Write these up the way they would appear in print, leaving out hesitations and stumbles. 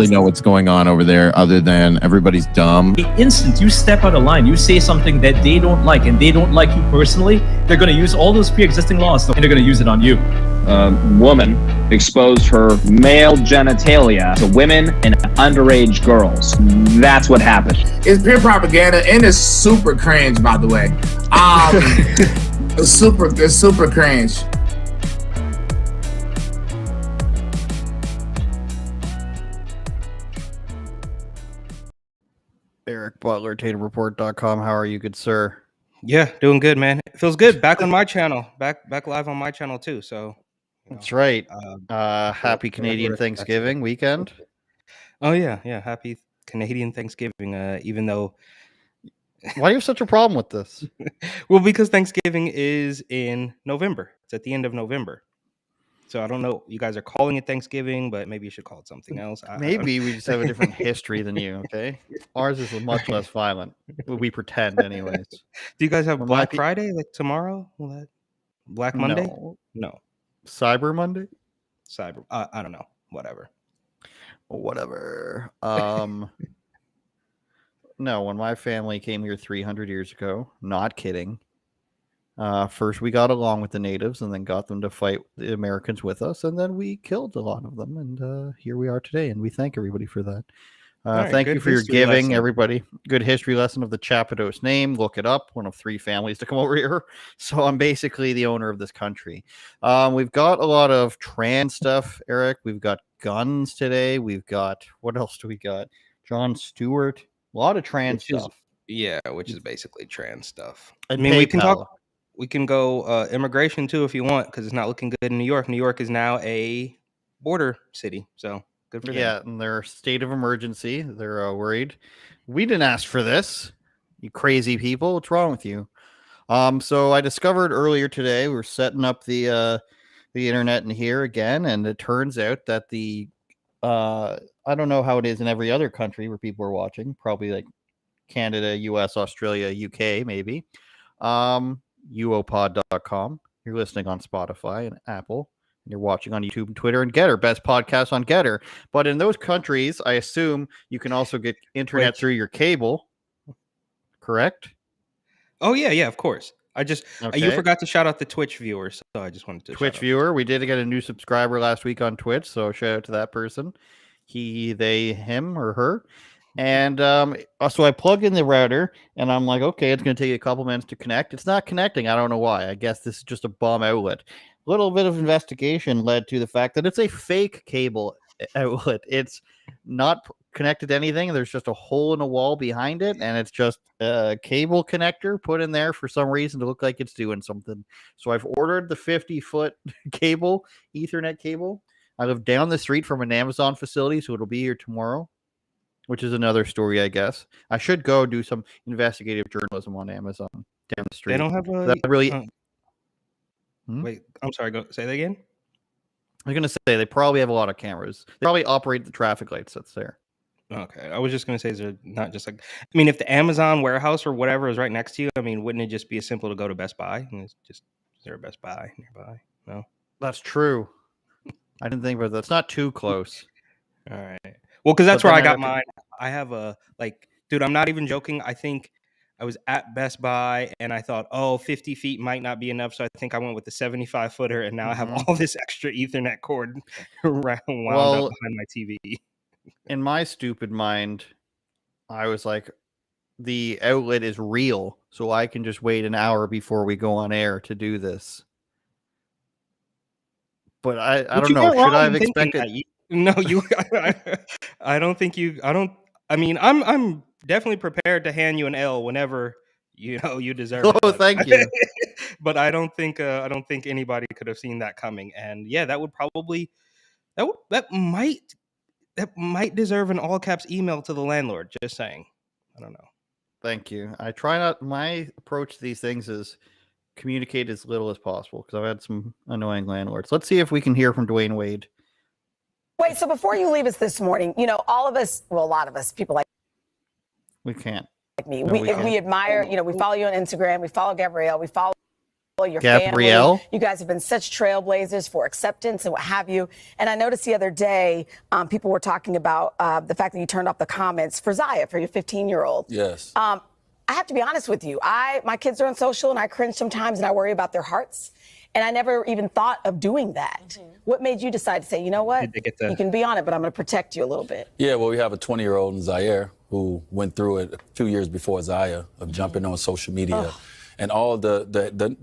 really know what's going on over there other than everybody's dumb. The instant you step out of line, you say something that they don't like and they don't like you personally, they're going to use all those pre-existing laws and they're going to use it on you. Woman exposed her male genitalia to women and underage girls. That's what happened. It's pure propaganda and it's super cringe, by the way. It's super cringe. Eric Butler, TatumReport.com. How are you, good sir? Yeah, doing good, man. It feels good. Back on my channel. Back live on my channel too. So that's right. Happy Canadian Thanksgiving weekend. Oh yeah. Happy Canadian Thanksgiving. Even though why do you have such a problem with this? Well, because Thanksgiving is in November. It's at the end of November. So I don't know. You guys are calling it Thanksgiving, but maybe you should call it something else. Maybe we just have a different history than you, okay? Ours is much less violent. We pretend anyways. Do you guys have Black Friday like tomorrow? Black Monday? No. Cyber Monday? Cyber. I don't know. Whatever. No, when my family came here 300 years ago, not kidding. First, we got along with the natives and then got them to fight the Americans with us. And then we killed a lot of them. And here we are today. And we thank everybody for that. Right, thank you for your giving, everybody. Good history lesson of the Chapados name. Look it up. One of 3 families to come over here. So I'm basically the owner of this country. We've got a lot of trans stuff, Eric. We've got guns today. We've got, what else do we got? Jon Stewart. A lot of trans stuff. Which is basically trans stuff. And I mean, we can talk. We can go immigration too if you want, because it's not looking good in New York. New York is now a border city, so good for them. Yeah, and their state of emergency. They're worried. We didn't ask for this, you crazy people. What's wrong with you? So I discovered earlier today, we were setting up the internet in here again, and it turns out that I don't know how it is in every other country where people are watching, probably like Canada, US, Australia, UK, maybe. UOPod.com. You're listening on Spotify and Apple, and you're watching on YouTube and Twitter and Getter, best podcast on Getter. But in those countries, I assume you can also get internet through your cable, correct? Oh yeah, of course. You forgot to shout out the Twitch viewers, so I just wanted to Twitch viewer. We did get a new subscriber last week on Twitch, so shout out to that person. He, they, him, or her. And so I plug in the router, and I'm like, okay, it's going to take a couple minutes to connect. It's not connecting. I don't know why. I guess this is just a bum outlet. A little bit of investigation led to the fact that it's a fake cable outlet. It's not connected to anything. There's just a hole in a wall behind it, and it's just a cable connector put in there for some reason to look like it's doing something. So I've ordered the 50-foot cable, Ethernet cable. I live down the street from an Amazon facility, so it'll be here tomorrow. Which is another story, I guess. I should go do some investigative journalism on Amazon down the street. They don't have a... That really... Wait, I'm sorry. Go say that again? I was going to say, they probably have a lot of cameras. They probably operate the traffic lights that's there. Okay. I was just going to say, is there not just like... I mean, if the Amazon warehouse or whatever is right next to you, I mean, wouldn't it just be as simple to go to Best Buy? And it's just, is there a Best Buy nearby? No? That's true. I didn't think about that. It's not too close. All right. Well, because that's where I got mine. I have dude, I'm not even joking. I think I was at Best Buy and I thought, 50 feet might not be enough. So I think I went with the 75-footer, and now I have all this extra Ethernet cord wound up behind my TV. In my stupid mind, I was like, the outlet is real, so I can just wait an hour before we go on air to do this. But I don't know. Should I have expected... No, I don't think you. I mean, I'm definitely prepared to hand you an L whenever you deserve it. Oh, thank you. But I don't think anybody could have seen that coming. And yeah, that would probably that might deserve an all caps email to the landlord. Just saying. I don't know. Thank you. I try not. My approach to these things is communicate as little as possible because I've had some annoying landlords. Let's see if we can hear from Dwayne Wade. Wait, so before you leave us this morning, all of us, well, a lot of us, people like we can't. me, we admire, we follow you on Instagram, we follow Gabrielle, we follow your Gabrielle? family. You guys have been such trailblazers for acceptance and what have you. And I noticed the other day, people were talking about the fact that you turned off the comments for Zaya, for your 15-year-old. Yes. I have to be honest with you. My kids are on social and I cringe sometimes and I worry about their hearts. And I never even thought of doing that. What made you decide to say, you know what, you can be on it, but I'm going to protect you a little bit? Yeah, well, we have a 20-year-old in Zaire who went through it a few years before Zaya of jumping on social media. And all the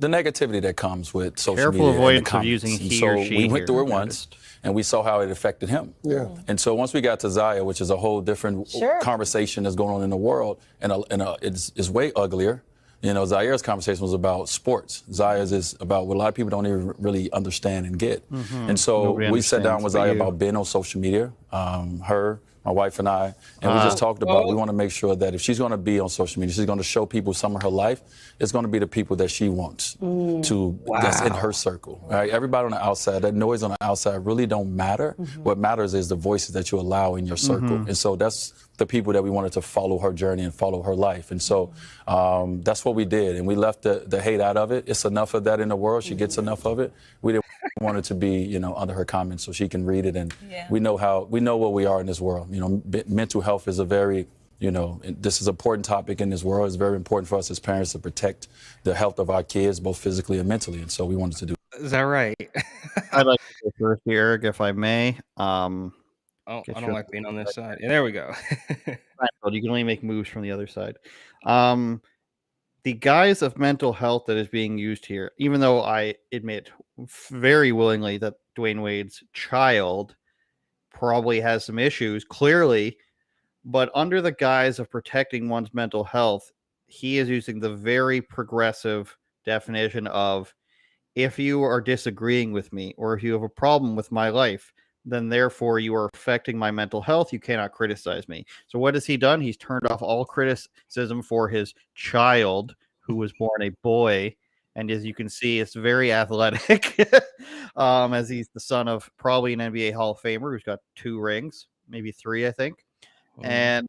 negativity that comes with social Careful media. avoidance of using he or she we went through it here, once, and we saw how it affected him. Yeah. And so once we got to Zaya, which is a whole different conversation that's going on in the world, and it's way uglier. You know, Zaire's conversation was about sports. Zaya's is about what a lot of people don't even really understand and get. And so we sat down with Zaya about being on social media, her, my wife and I, and we just talked about we want to make sure that if she's going to be on social media, she's going to show people some of her life, it's going to be the people that she wants to, that's in her circle. Right? Everybody on the outside, that noise on the outside really don't matter. What matters is the voices that you allow in your circle. And so that's the people that we wanted to follow her journey and follow her life. And so that's what we did. And we left the hate out of it. It's enough of that in the world. She gets enough of it. We didn't want it to be, you know, under her comments so she can read it. And we know where we are in this world. You know, mental health is a very, you know, this is an important topic in this world. It's very important for us as parents to protect the health of our kids, both physically and mentally. And so we wanted to do. Is that right? I'd like to go first here, Eric, if I may. I don't like being on this side. Yeah, there we go. You can only make moves from the other side. The guise of mental health that is being used here, even though I admit very willingly that Dwayne Wade's child probably has some issues, clearly, but under the guise of protecting one's mental health, he is using the very progressive definition of, if you are disagreeing with me or if you have a problem with my life, then therefore you are affecting my mental health. You cannot criticize me. So what has he done? He's turned off all criticism for his child, who was born a boy. And as you can see, it's very athletic, as he's the son of probably an NBA Hall of Famer who's got 2 rings, maybe 3, I think. And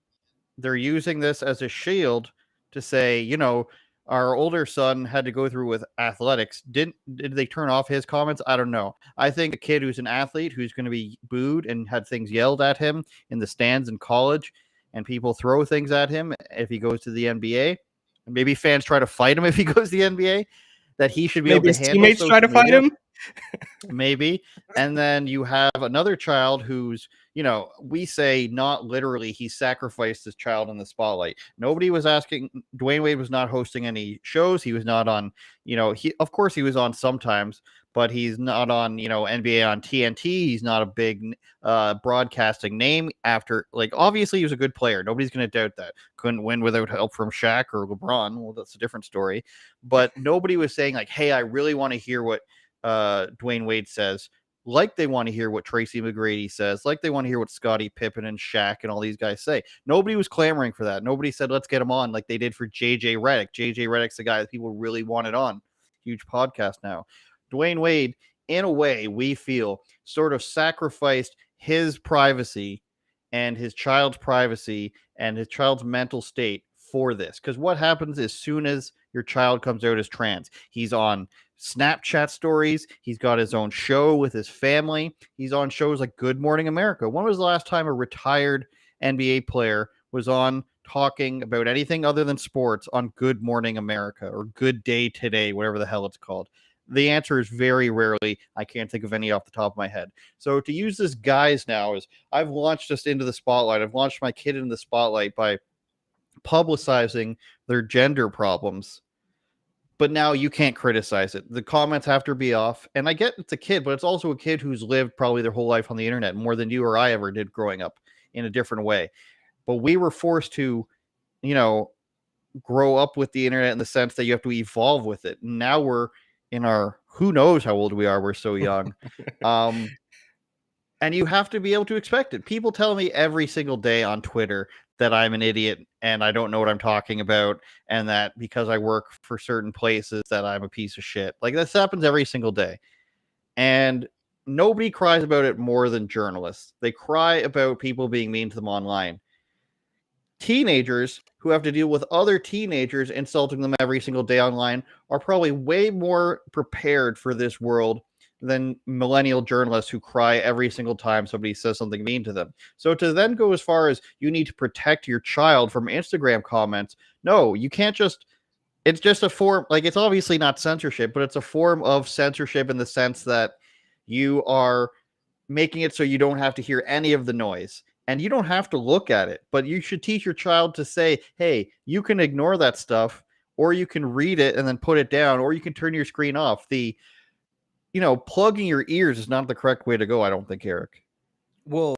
they're using this as a shield to say, you know, our older son had to go through with athletics. Did they turn off his comments? I don't know. I think a kid who's an athlete who's going to be booed and had things yelled at him in the stands in college, and people throw things at him if he goes to the NBA, and maybe fans try to fight him if he goes to the NBA, that he should be able to handle. Teammates try to fight him. Maybe. And then you have another child who's, you know, we say not literally he sacrificed his child in the spotlight. Nobody was asking. Dwayne Wade was not hosting any shows. He was not on, you know, of course he was on sometimes, but he's not on, you know, NBA on TNT. He's not a big broadcasting name after, like, obviously he was a good player. Nobody's going to doubt that. Couldn't win without help from Shaq or LeBron. Well, that's a different story. But nobody was saying like, hey, I really want to hear what Dwayne Wade says, like they want to hear what Tracy McGrady says, like they want to hear what Scottie Pippen and Shaq and all these guys say. Nobody was clamoring for that. Nobody said, let's get him on like they did for JJ Redick. JJ Redick's the guy that people really wanted on. Huge podcast now. Dwayne Wade, in a way, we feel sort of sacrificed his privacy and his child's privacy and his child's mental state for this. Because what happens as soon as your child comes out as trans, he's on Snapchat stories. He's got his own show with his family. He's on shows like Good Morning America. When was the last time a retired NBA player was on talking about anything other than sports on Good Morning America or Good Day Today, whatever the hell it's called? The answer is very rarely. I can't think of any off the top of my head. So to use this guise now is I've launched us into the spotlight. I've launched my kid into the spotlight by publicizing their gender problems. But now you can't criticize it. The comments have to be off. And I get it's a kid, but it's also a kid who's lived probably their whole life on the internet more than you or I ever did growing up in a different way. But we were forced to, you know, grow up with the internet in the sense that you have to evolve with it. Now we're in our, who knows how old we are. We're so young. And you have to be able to expect it. People tell me every single day on Twitter that I'm an idiot and I don't know what I'm talking about, and that because I work for certain places that I'm a piece of shit. Like, this happens every single day. And nobody cries about it more than journalists. They cry about people being mean to them online. teenagers who have to deal with other teenagers insulting them every single day online are probably way more prepared for this world than millennial journalists who cry every single time somebody says something mean to them. So to then go as far as you need to protect your child from Instagram comments, no, you can't just, it's just a form, like it's obviously not censorship, but it's a form of censorship in the sense that you are making it so you don't have to hear any of the noise. And you don't have to look at it, but you should teach your child to say, hey, you can ignore that stuff, or you can read it and then put it down, or you can turn your screen off. Plugging your ears is not the correct way to go, I don't think, Eric. Well,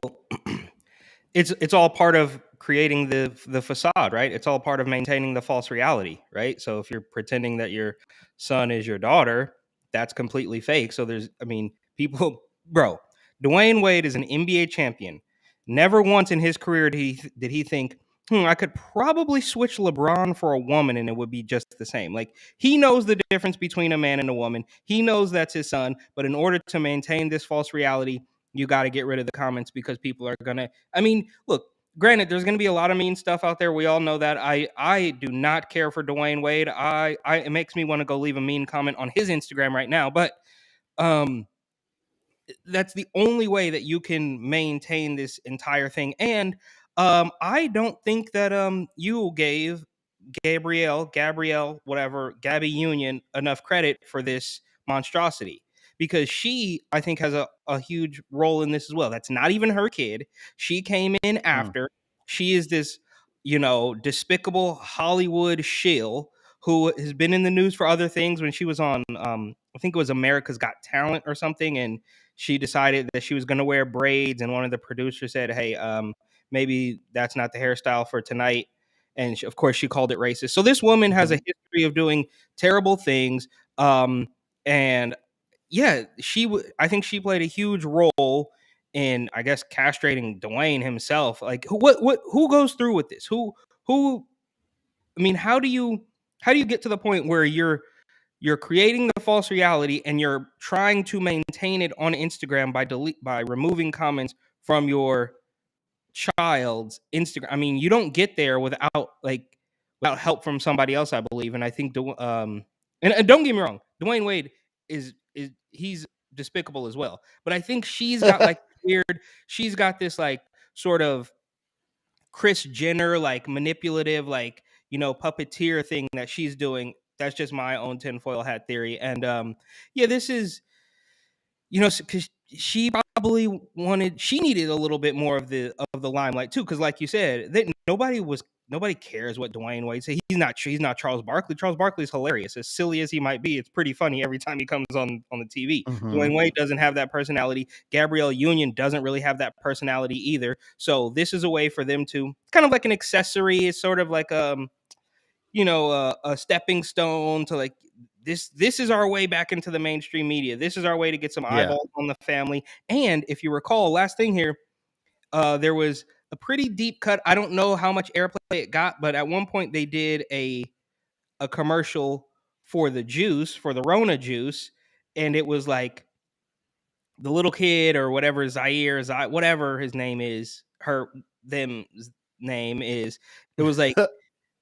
it's all part of creating the facade, right? It's all part of maintaining the false reality, right? So if you're pretending that your son is your daughter, that's completely fake. So people, bro, Dwayne Wade is an NBA champion. Never once in his career did he think, I could probably switch LeBron for a woman and it would be just the same. Like, he knows the difference between a man and a woman. He knows that's his son. But in order to maintain this false reality, you got to get rid of the comments because people are going to, look, granted, there's going to be a lot of mean stuff out there. We all know that. I do not care for Dwayne Wade. It makes me want to go leave a mean comment on his Instagram right now. But that's the only way that you can maintain this entire thing. And I don't think that you gave Gabrielle, whatever, Gabby Union enough credit for this monstrosity, because she, I think, has a huge role in this as well. That's not even her kid. She came in after. She is this, despicable Hollywood shill who has been in the news for other things. When she was on, I think it was America's Got Talent or something, and she decided that she was going to wear braids, and one of the producers said, hey, maybe that's not the hairstyle for tonight. And of course, she called it racist. So this woman has a history of doing terrible things. And yeah, I think she played a huge role in, I guess, castrating Dwayne himself. Like, who goes through with this? How do you get to the point where you're creating the false reality and you're trying to maintain it on Instagram by removing comments from your child's Instagram? You don't get there without help from somebody else, I believe. And I think and don't get me wrong, Dwayne Wade is he's despicable as well. But I think she's got she's got this sort of Kris Jenner manipulative puppeteer thing that she's doing. That's just my own tinfoil hat theory. And this is, because she probably she needed a little bit more of the limelight too, because like you said, that nobody cares what Dwayne Wade said. He's not Charles Barkley. Charles Barkley's hilarious. As silly as he might be, it's pretty funny every time he comes on the TV. Dwayne Wade doesn't have that personality. Gabrielle Union doesn't really have that personality either. So this is a way for them to, it's kind of like an accessory. It's sort of like a stepping stone to this is our way back into the mainstream media. This is our way to get some eyeballs on the family. And if you recall, last thing here, there was a pretty deep cut. I don't know how much airplay it got, but at one point they did a commercial for the juice, for the Rona juice, and it was like the little kid or whatever, Zaire, whatever his name is, them's name is. It was like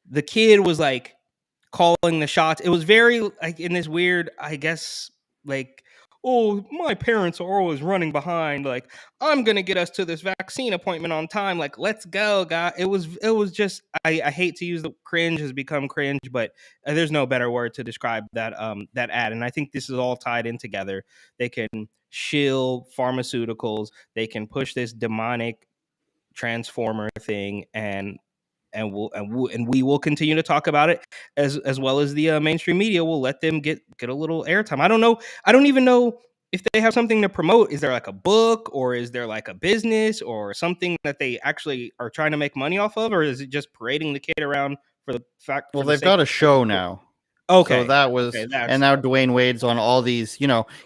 the kid was like calling the shots. It was very in this weird, I guess, oh, my parents are always running behind. I'm gonna get us to this vaccine appointment on time. Let's go, guy. It was just, I hate to use the cringe has become cringe, but there's no better word to describe that ad. And I think this is all tied in together. They can shill pharmaceuticals. They can push this demonic transformer thing, and we will continue to talk about it as well as the mainstream media will let them get a little airtime. I don't know. I don't even know if they have something to promote. Is there a book, or is there a business or something that they actually are trying to make money off of, or is it just parading the kid around for the fact? Well, they've got a show now. Okay. So that was, and now Dwayne Wade's on all these,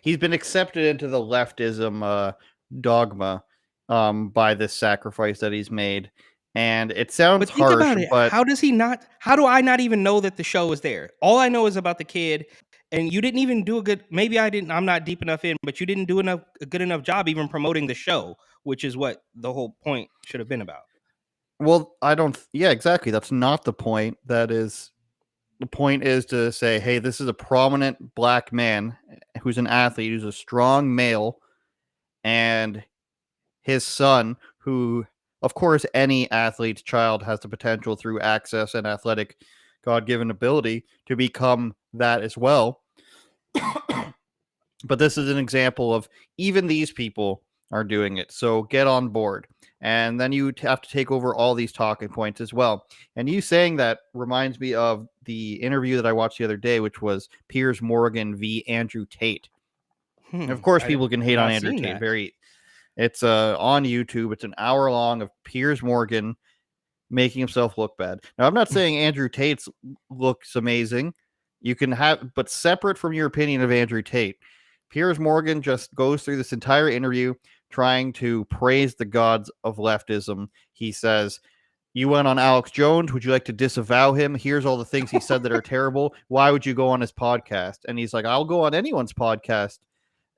he's been accepted into the leftism dogma by this sacrifice that he's made. And it sounds harsh, about it. But how do I not even know that the show is there? All I know is about the kid, and you didn't even do I'm not deep enough in, but you didn't do a good enough job even promoting the show, which is what the whole point should have been about. Well, I don't. Yeah, exactly. That's not the point. The point is to say, hey, this is a prominent black man who's an athlete, who's a strong male, and his son, who, of course, any athlete's child has the potential through access and athletic God-given ability to become that as well. But this is an example of even these people are doing it. So get on board. And then you have to take over all these talking points as well. And you saying that reminds me of the interview that I watched the other day, which was Piers Morgan v. Andrew Tate. And of course, people can hate on Andrew Tate. It's on YouTube. It's an hour long of Piers Morgan making himself look bad. Now, I'm not saying Andrew Tate's looks amazing. You can have, but separate from your opinion of Andrew Tate, Piers Morgan just goes through this entire interview trying to praise the gods of leftism. He says, you went on Alex Jones. Would you like to disavow him? Here's all the things he said that are terrible. Why would you go on his podcast? And he's like, I'll go on anyone's podcast.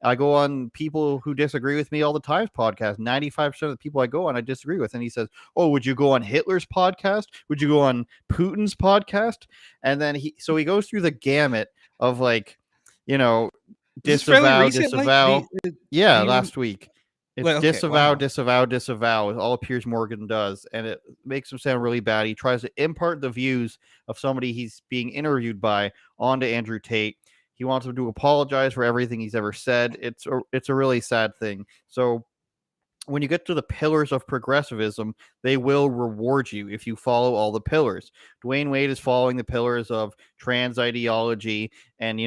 I go on people who disagree with me all the time podcast. 95% of the people I go on, I disagree with. And he says, oh, would you go on Hitler's podcast? Would you go on Putin's podcast? And then he goes through the gamut of disavow. Last week. It's disavow is all Piers Morgan does. And it makes him sound really bad. He tries to impart the views of somebody he's being interviewed by onto Andrew Tate. He wants him to apologize for everything he's ever said. It's a really sad thing. So when you get to the pillars of progressivism, they will reward you if you follow all the pillars. Dwayne Wade is following the pillars of trans ideology and,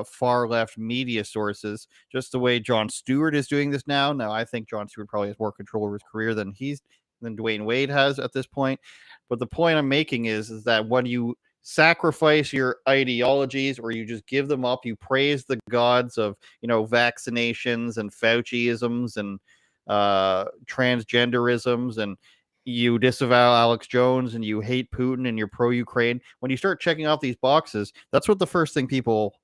far left media sources, just the way Jon Stewart is doing this now. Now, I think Jon Stewart probably has more control over his career than Dwayne Wade has at this point. But the point I'm making is that when you sacrifice your ideologies or you just give them up, you praise the gods of, vaccinations and Fauciisms and transgenderisms, and you disavow Alex Jones and you hate Putin and you're pro-Ukraine. When you start checking off these boxes, that's what the first thing people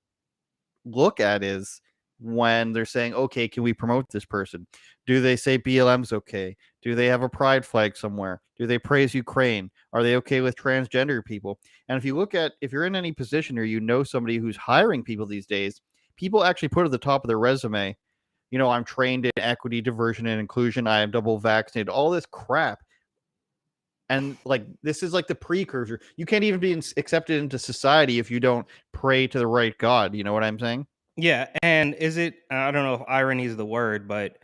look at is when they're saying, okay, can we promote this person? Do they say BLM's okay? Do they have a pride flag somewhere? Do they praise Ukraine? Are they okay with transgender people? And if you're in any position or somebody who's hiring people these days, people actually put at the top of their resume, I'm trained in equity, diversion, and inclusion. I am double vaccinated, all this crap. And this is like the precursor. You can't even be accepted into society if you don't pray to the right God. You know what I'm saying? Yeah. And I don't know if irony is the word, but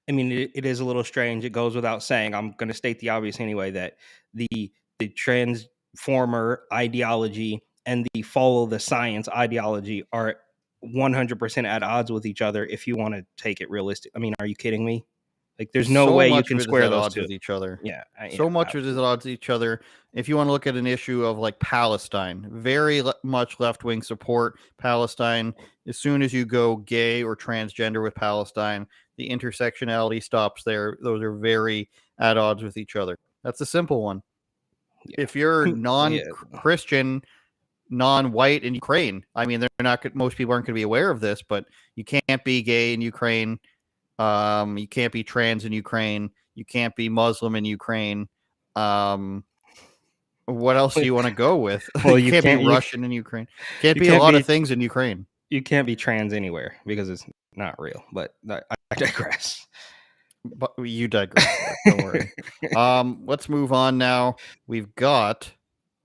I mean, it is a little strange. It goes without saying. I'm going to state the obvious anyway, that the transformer ideology and the follow the science ideology are 100% at odds with each other if you want to take it realistic. I mean, are you kidding me? There's no way you can square those two with each other. Yeah. Much of it is at odds with each other. If you want to look at an issue of Palestine, very much left-wing support Palestine. As soon as you go gay or transgender with Palestine, the intersectionality stops there. Those are very at odds with each other. That's a simple one. Yeah. If you're non-Christian, non-white in Ukraine, I mean, most people aren't going to be aware of this, but you can't be gay in Ukraine. You can't be trans in Ukraine. You can't be Muslim in Ukraine. What else do you want to go with? Well, you can't be Russian in Ukraine. Can't be a lot of things in Ukraine. You can't be trans anywhere because it's not real. But I digress. But you digress. Don't worry. Let's move on now. We've got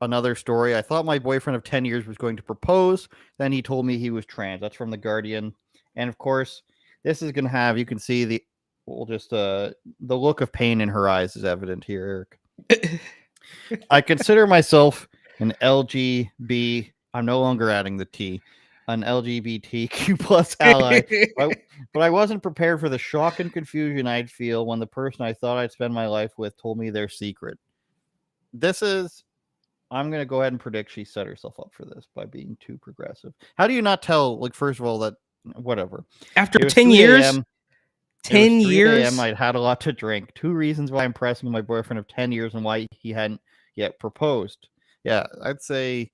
another story. I thought my boyfriend of 10 years was going to propose. Then he told me he was trans. That's from The Guardian. And of course, this is going to have, you can see the look of pain in her eyes is evident here, Eric. I consider myself an LGB. I'm no longer adding the T. An LGBTQ plus ally. But I wasn't prepared for the shock and confusion I'd feel when the person I thought I'd spend my life with told me their secret. I'm going to go ahead and predict she set herself up for this by being too progressive. How do you not tell, first of all, that whatever. After 10 years? 10 years? I'd had a lot to drink. 2 reasons why I'm pressing my boyfriend of 10 years and why he hadn't yet proposed. Yeah, I'd say...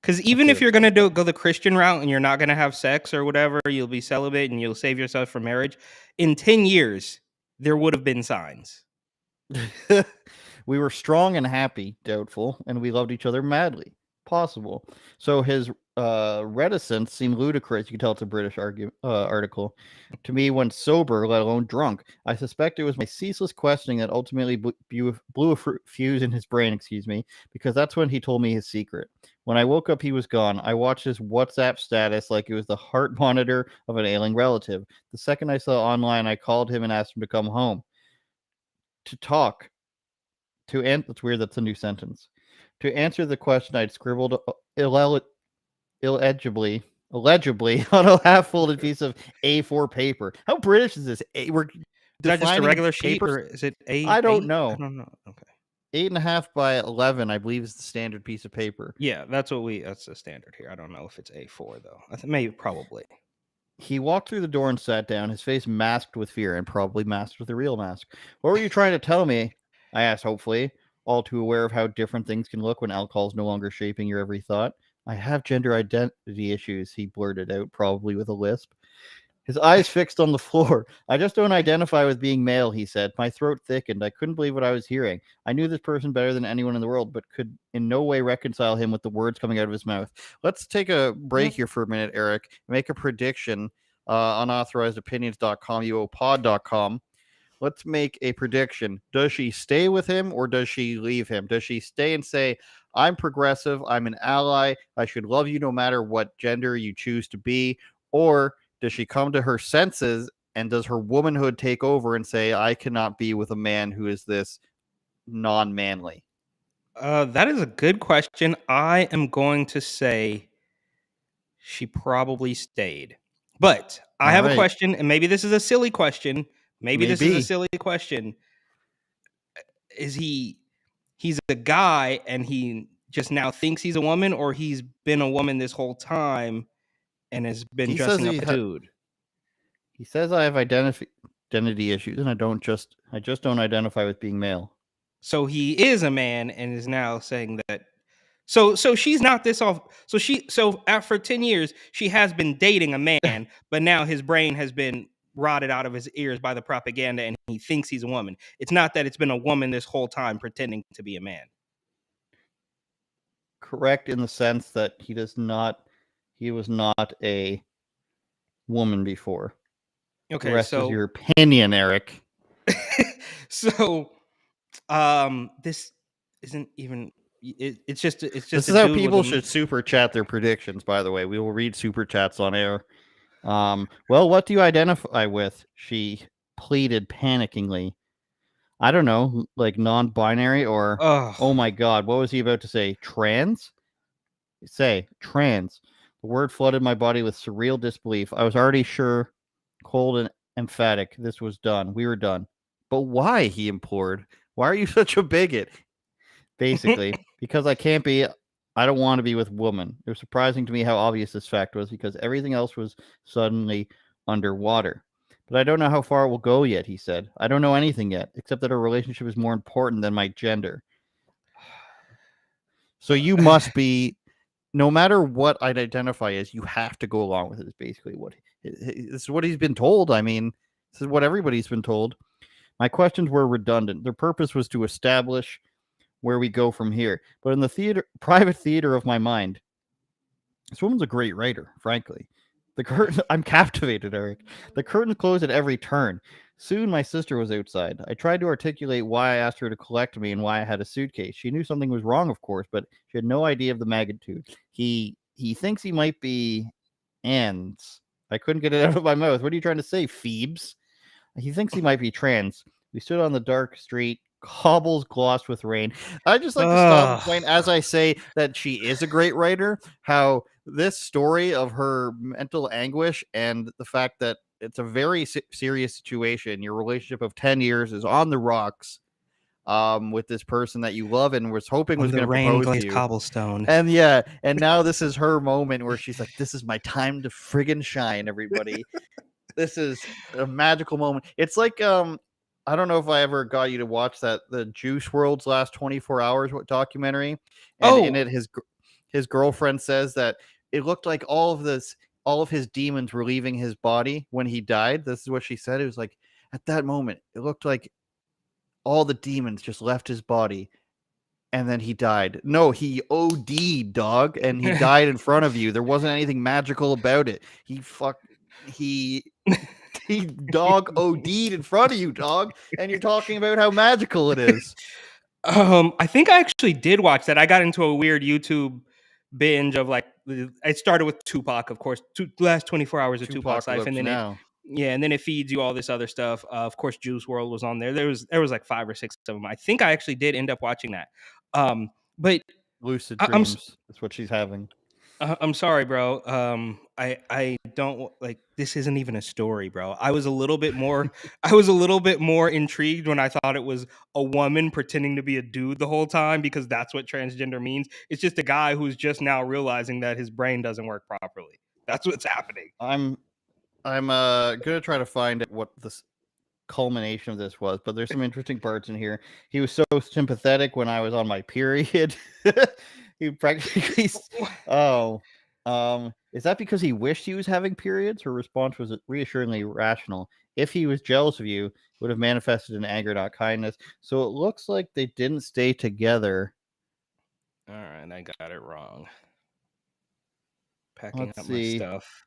Because even if you're going to go the Christian route and you're not going to have sex or whatever, you'll be celibate and you'll save yourself from marriage, in 10 years, there would have been signs. We were strong and happy, doubtful, and we loved each other madly, possible. So his reticence seemed ludicrous. You can tell it's a British article. To me, when sober, let alone drunk, I suspect it was my ceaseless questioning that ultimately blew a fuse in his brain, because that's when he told me his secret. When I woke up, he was gone. I watched his WhatsApp status like it was the heart monitor of an ailing relative. The second I saw online, I called him and asked him to come home. To talk. That's weird, that's a new sentence. To answer the question, I'd scribbled illegibly on a half-folded piece of A4 paper. How British is this? We're Is that just a regular sheet, or is it A? I don't know. I don't know. Okay. 8.5 by 11, I believe, is the standard piece of paper. Yeah, that's the standard here. I don't know if it's A4 though. I think maybe probably. He walked through the door and sat down, his face masked with fear and probably masked with a real mask. What were you trying to tell me? I asked hopefully, all too aware of how different things can look when alcohol is no longer shaping your every thought. I have gender identity issues, he blurted out, probably with a lisp. His eyes fixed on the floor. I just don't identify with being male, he said. My throat thickened. I couldn't believe what I was hearing. I knew this person better than anyone in the world, but could in no way reconcile him with the words coming out of his mouth. Let's take a break here for a minute, Eric. Make a prediction. UnauthorizedOpinions.com, UOPod.com. Let's make a prediction. Does she stay with him or does she leave him? Does she stay and say, I'm progressive, I'm an ally, I should love you no matter what gender you choose to be? Or does she come to her senses and does her womanhood take over and say, I cannot be with a man who is this non-manly? That is a good question. I am going to say she probably stayed. But I have a question, and maybe this is a silly question. Maybe this is a silly question. Is he's a guy and he just now thinks he's a woman, or he's been a woman this whole time and has been dressing up a dude? He says I have identity issues and I just don't identify with being male. So he is a man and is now saying that. So she's not this off. So after 10 years, she has been dating a man, but now his brain has been rotted out of his ears by the propaganda and he thinks he's a woman. It's not that it's been a woman this whole time pretending to be a man. Correct, in the sense that he was not a woman before. Okay, the rest is your opinion, Eric. So this isn't even it's just this is how people should super chat their predictions, by the way. We will read super chats on air. Well, what do you identify with? She pleaded panickingly. I don't know, like non-binary or oh my god, what was he about to say? Trans? Say trans. The word flooded my body with surreal disbelief. I was already sure, cold and emphatic, this was done. We were done. But why? He implored. Why are you such a bigot? Basically, because I can't be. I don't want to be with women. It was surprising to me how obvious this fact was because everything else was suddenly underwater. But I don't know how far it will go yet, he said. I don't know anything yet, except that our relationship is more important than my gender. So you must be, no matter what I'd identify as, you have to go along with it, is basically what this is what he's been told. I mean, this is what everybody's been told. My questions were redundant. Their purpose was to establish where we go from here. But in the private theater of my mind, this woman's a great writer, frankly. The curtain, I'm captivated, Eric. The curtain closed at every turn. Soon my sister was outside. I tried to articulate why I asked her to collect me and why I had a suitcase. She knew something was wrong, of course, but she had no idea of the magnitude. He thinks he might be ends. I couldn't get it out of my mouth. What are you trying to say, Phoebes? He thinks he might be trans. We stood on the dark street, cobbles glossed with rain. I just like to stop and point as I say that she is a great writer, how this story of her mental anguish and the fact that it's a very serious situation, your relationship of 10 years is on the rocks with this person that you love and was hoping was going to propose to you. Cobblestone. And yeah, and now this is her moment where she's like, this is my time to friggin' shine, everybody. This is a magical moment. It's like I don't know if I ever got you to watch the Juice WRLD's Last 24 Hours documentary. And in it, his girlfriend says that it looked like all of his demons were leaving his body when he died. This is what she said. It was like, at that moment, it looked like all the demons just left his body. And then he died. No, he OD'd, dog, and he died in front of you. There wasn't anything magical about it. He dog OD'd in front of you, dog, and you're talking about how magical it is. I think I actually did watch that. I got into a weird YouTube binge of like, it started with Tupac, of course, the last 24 hours of Tupac's life, and then and then it feeds you all this other stuff. Of course, Juice WRLD was on there. There was like 5 or 6 of them. I think I actually did end up watching that. But lucid dreams is what she's having. I'm sorry, bro. I don't like, this isn't even a story, bro. I was a little bit more intrigued when I thought it was a woman pretending to be a dude the whole time, because that's what transgender means. It's just a guy who's just now realizing that his brain doesn't work properly. That's what's happening. I'm gonna try to find what this culmination of this was, but there's some interesting parts in here. He was so sympathetic when I was on my period. He practically is that because he wished he was having periods? Her response was reassuringly rational. If he was jealous of you, it would have manifested in anger, not kindness. So it looks like they didn't stay together. All right, I got it wrong. Packing up my stuff.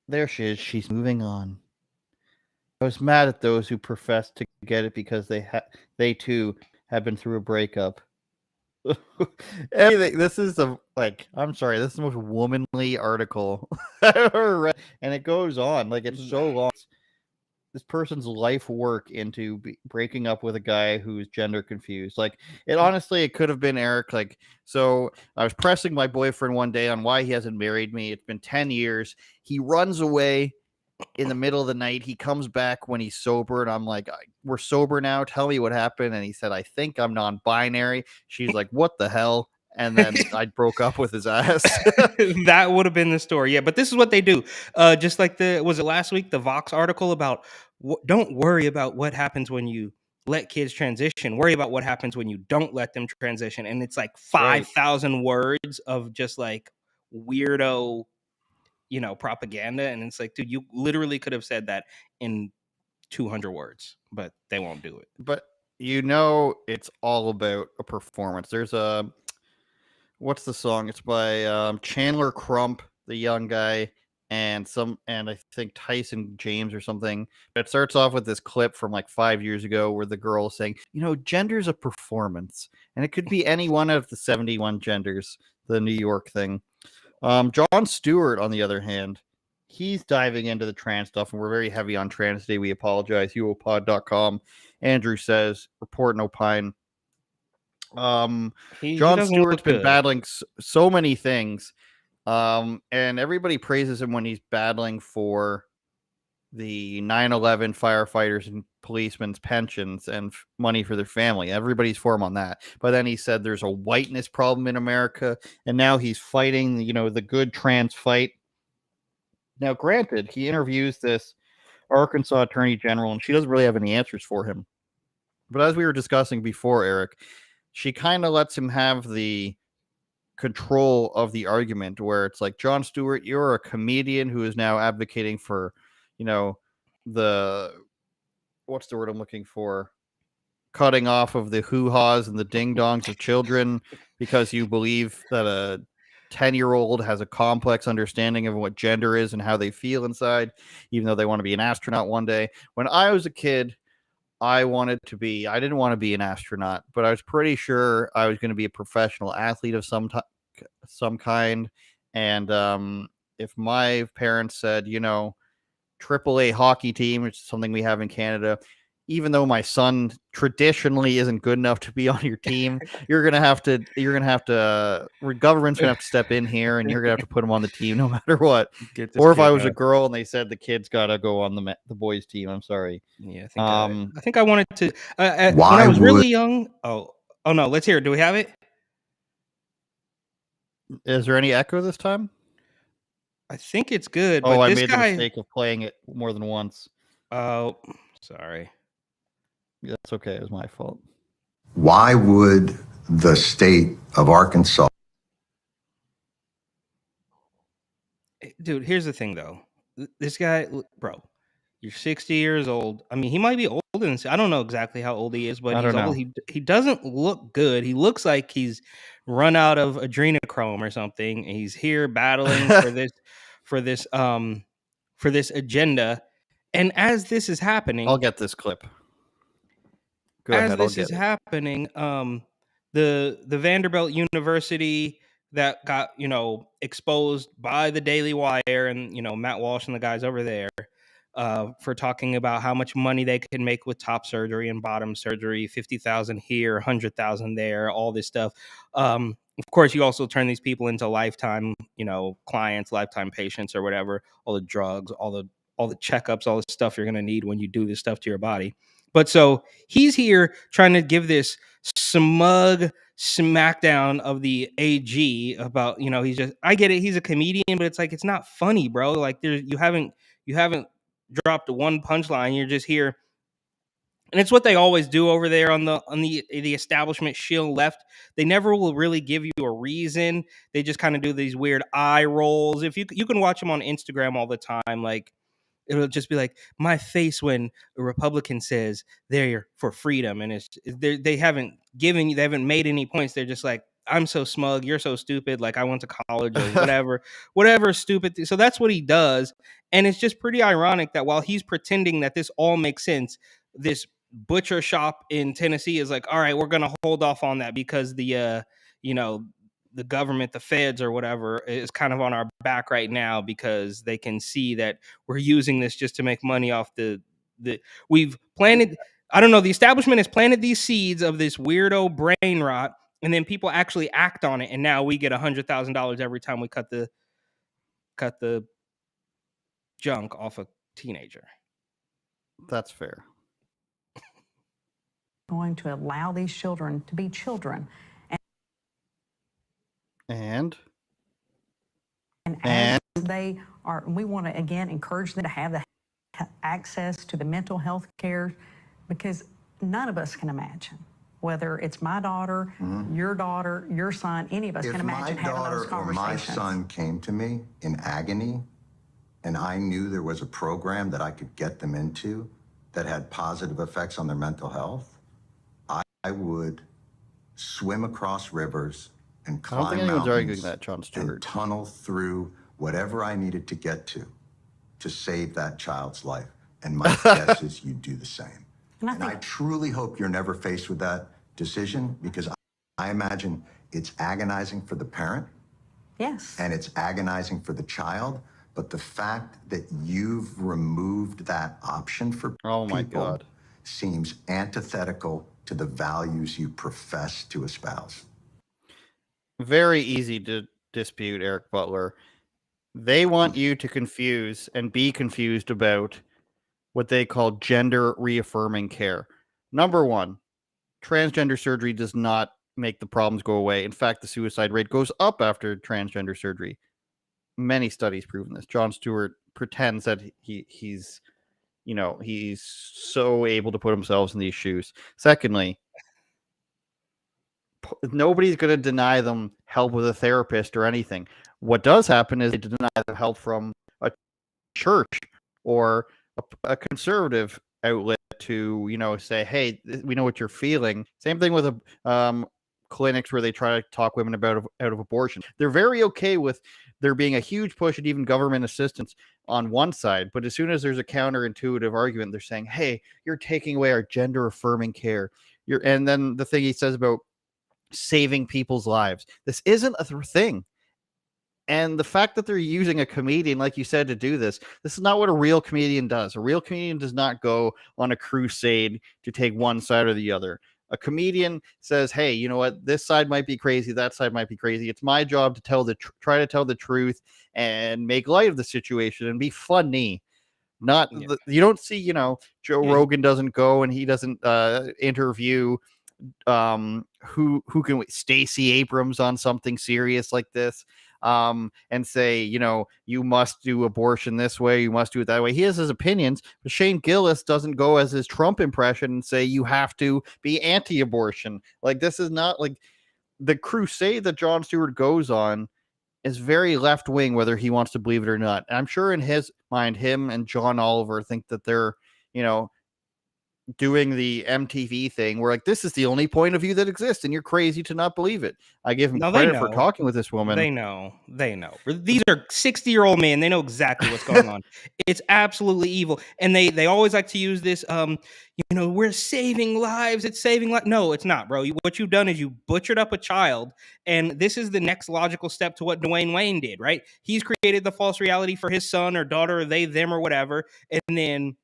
There she is. She's moving on. I was mad at those who professed to get it because they too had been through a breakup. Anything. This is I'm sorry. This is the most womanly article I've ever read, and it goes on like it's so long. This person's life work into breaking up with a guy who's gender confused. Like it could have been Eric. Like, so I was pressing my boyfriend one day on why he hasn't married me. It's been 10 years. He runs away in the middle of the night. He comes back when he's sober, and I'm like, we're sober now. Tell me what happened. And he said, I think I'm non-binary. She's like, what the hell? And then I broke up with his ass. That would have been the story. Yeah, but this is what they do. Just like was it last week, the Vox article about don't worry about what happens when you let kids transition. Worry about what happens when you don't let them transition. And it's like 5,000 words of just like weirdo, propaganda. And it's like, dude, you literally could have said that in 200 words, but they won't do it. But it's all about a performance. There's what's the song? It's by Chandler Crump, the young guy, and I think Tyson James or something. But it starts off with this clip from like 5 years ago where the girl is saying, gender's a performance, and it could be any one of the 71 genders, the New York thing. Jon Stewart, on the other hand, he's diving into the trans stuff, and we're very heavy on trans today. We apologize. UOPod.com. Andrew says, report and opine. Jon Stewart's been battling so many things, and everybody praises him when he's battling for the 9/11 firefighters and policemen's pensions and money for their family. Everybody's for him on that. But then he said there's a whiteness problem in America, and now he's fighting, the good trans fight. Now, granted, he interviews this Arkansas Attorney General, and she doesn't really have any answers for him. But as we were discussing before, Eric, she kind of lets him have the control of the argument, where it's like, Jon Stewart, you're a comedian who is now advocating for, what's the word I'm looking for? Cutting off of the hoo-haws and the ding-dongs of children because you believe that a 10-year-old has a complex understanding of what gender is and how they feel inside, even though they want to be an astronaut one day. When I was a kid, I didn't want to be an astronaut, but I was pretty sure I was going to be a professional athlete of some kind. And if my parents said, AAA hockey team, which is something we have in Canada, even though my son traditionally isn't good enough to be on your team, government's gonna have to step in here, and you're gonna have to put him on the team no matter what. Or if I was a girl and they said the kid's gotta go on the boys team, I'm sorry. Yeah, I think I wanted to. When I was really young. Oh no, let's hear it. Do we have it? Is there any echo this time? I think it's good. Oh, I made the mistake of playing it more than once. Oh, sorry. That's okay. It was my fault. Why would the state of Arkansas? Dude, here's the thing, though. This guy, bro, You're 60 years old. I mean, he might be older than, I don't know exactly how old he is, but I he's don't old. know. He doesn't look good. He looks like he's run out of adrenochrome or something. And he's here battling for this agenda. And as this is happening, I'll get this clip. Go as ahead, this is happening, the Vanderbilt University that got, exposed by the Daily Wire and, Matt Walsh and the guys over there, for talking about how much money they can make with top surgery and bottom surgery, 50,000 here, 100,000 there, all this stuff. Of course, you also turn these people into lifetime, clients, lifetime patients or whatever, all the drugs, all the checkups, all the stuff you're going to need when you do this stuff to your body. But so he's here trying to give this smug smackdown of the AG about, he's just, I get it, he's a comedian, but it's like, it's not funny, bro. Like you haven't dropped one punchline. You're just here. And it's what they always do over there on the establishment shill left. They never will really give you a reason. They just kind of do these weird eye rolls. If you can watch them on Instagram all the time, like it'll just be like my face when a Republican says they're for freedom, and they haven't made any points. They're just like, I'm so smug, you're so stupid, like I went to college or whatever stupid so that's what he does. And it's just pretty ironic that while he's pretending that this all makes sense, this butcher shop in Tennessee is like, all right, we're gonna hold off on that because the the government, the feds or whatever, is kind of on our back right now because they can see that we're using this just to make money off we've planted, I don't know, the establishment has planted these seeds of this weirdo brain rot, and then people actually act on it, and now we get $100,000 every time we cut the junk off a teenager. That's fair. Going to allow these children to be children. And as they are, we want to again encourage them to have the access to the mental health care, because none of us can imagine, whether it's my daughter, your son, any of us can imagine having those conversations. If my daughter or my son came to me in agony and I knew there was a program that I could get them into that had positive effects on their mental health, I would swim across rivers and climb I don't think anyone's arguing mountains that, Jon Stewart. and tunnel through whatever I needed to get to save that child's life. And my guess is you'd do the same. And I truly hope you're never faced with that decision, because I imagine it's agonizing for the parent. Yes. And it's agonizing for the child. But the fact that you've removed that option for people seems antithetical to the values you profess to espouse. Very easy to dispute, Eric Butler. They want you to confuse and be confused about what they call gender reaffirming care. Number one, transgender surgery does not make the problems go away. In fact, the suicide rate goes up after transgender surgery. Many studies proven this. Jon Stewart pretends that he's so able to put himself in these shoes. Secondly, nobody's going to deny them help with a therapist or anything. What does happen is they deny them help from a church or a conservative outlet to, say, hey, we know what you're feeling. Same thing with clinics where they try to talk women out of abortion. They're very okay with there being a huge push at even government assistance on one side, but as soon as there's a counterintuitive argument, they're saying, hey, you're taking away our gender affirming care. And then the thing he says about saving people's lives, this isn't a thing. And the fact that they're using a comedian, like you said, to do this is not what a real comedian does. A real comedian does not go on a crusade to take one side or the other. A comedian says, hey, you know what? This side might be crazy. That side might be crazy. It's my job to try to tell the truth and make light of the situation and be funny. You don't see, Joe Rogan doesn't go and he doesn't interview Stacey Abrams on something serious like this, and say, you must do abortion this way, you must do it that way. He has his opinions, but Shane Gillis doesn't go as his Trump impression and say you have to be anti-abortion. Like, this is not like the crusade that Jon Stewart goes on is very left wing, whether he wants to believe it or not. And I'm sure in his mind, him and John Oliver think that they're, doing the MTV thing where like this is the only point of view that exists and you're crazy to not believe it. I give him credit for talking with this woman. They know. These are 60-year-old men. They know exactly what's going on. It's absolutely evil. And they always like to use this we're saving lives. It's saving lives. No, it's not, bro. What you've done is you butchered up a child, and this is the next logical step to what Dwayne Wayne did, right? He's created the false reality for his son or daughter, or they, them, or whatever, and then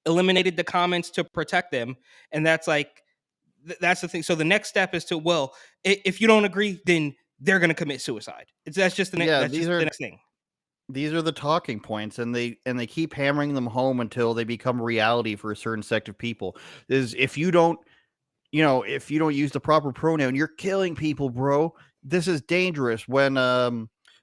eliminated the comments to protect them. And that's like, that's the thing. So the next step is to, well, if you don't agree, then they're going to commit suicide. That's just the next thing. These are the talking points, and they keep hammering them home until they become reality for a certain sect of people. Is if you don't use the proper pronoun, you're killing people, bro. This is dangerous. When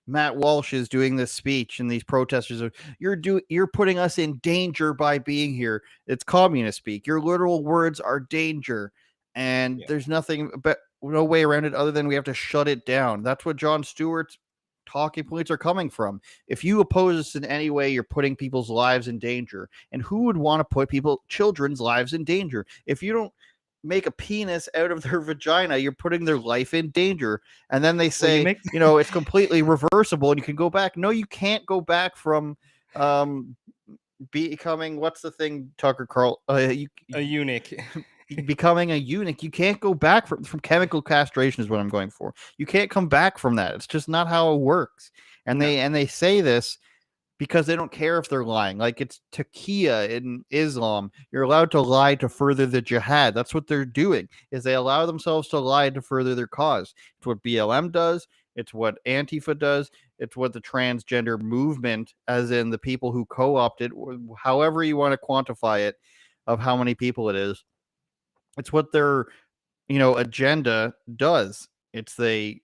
Matt Walsh is doing this speech and these protesters are, you're putting us in danger by being here. It's communist speak. Your literal words are danger, and there's nothing but no way around it other than we have to shut it down. That's what Jon Stewart's talking points are coming from. If you oppose us in any way, you're putting people's lives in danger. And who would want to put children's lives in danger? If you don't make a penis out of their vagina, you're putting their life in danger. And then they say, it's completely reversible and you can go back. No, you can't go back from becoming, what's the thing, Tucker Carl? A eunuch. Becoming a eunuch. You can't go back from chemical castration is what I'm going for. You can't come back from that. It's just not how it works. And they say this because they don't care if they're lying. Like it's taqiyya in Islam. You're allowed to lie to further the jihad. That's what they're doing, is they allow themselves to lie to further their cause. It's what BLM does. It's what Antifa does. It's what the transgender movement, as in the people who co-opted, however you want to quantify it, of how many people it is. It's what their, agenda does. It's they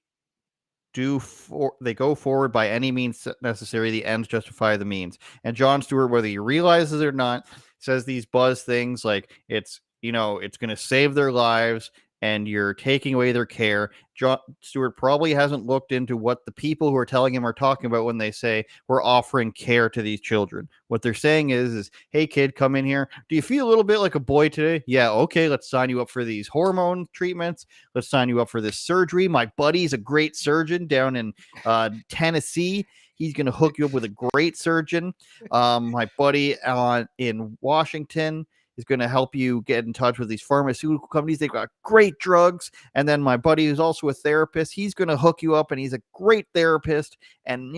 go forward by any means necessary. The ends justify the means. And Jon Stewart, whether he realizes it or not, says these buzz things like it's going to save their lives and you're taking away their care. Jon Stewart probably hasn't looked into what the people who are telling him are talking about when they say we're offering care to these children. What they're saying is, hey kid, come in here. Do you feel a little bit like a boy today? Yeah, okay, let's sign you up for these hormone treatments. Let's sign you up for this surgery. My buddy's a great surgeon down in Tennessee. He's going to hook you up with a great surgeon. My buddy in Washington is going to help you get in touch with these pharmaceutical companies. They've got great drugs. And then my buddy who's also a therapist, he's going to hook you up and he's a great therapist. And,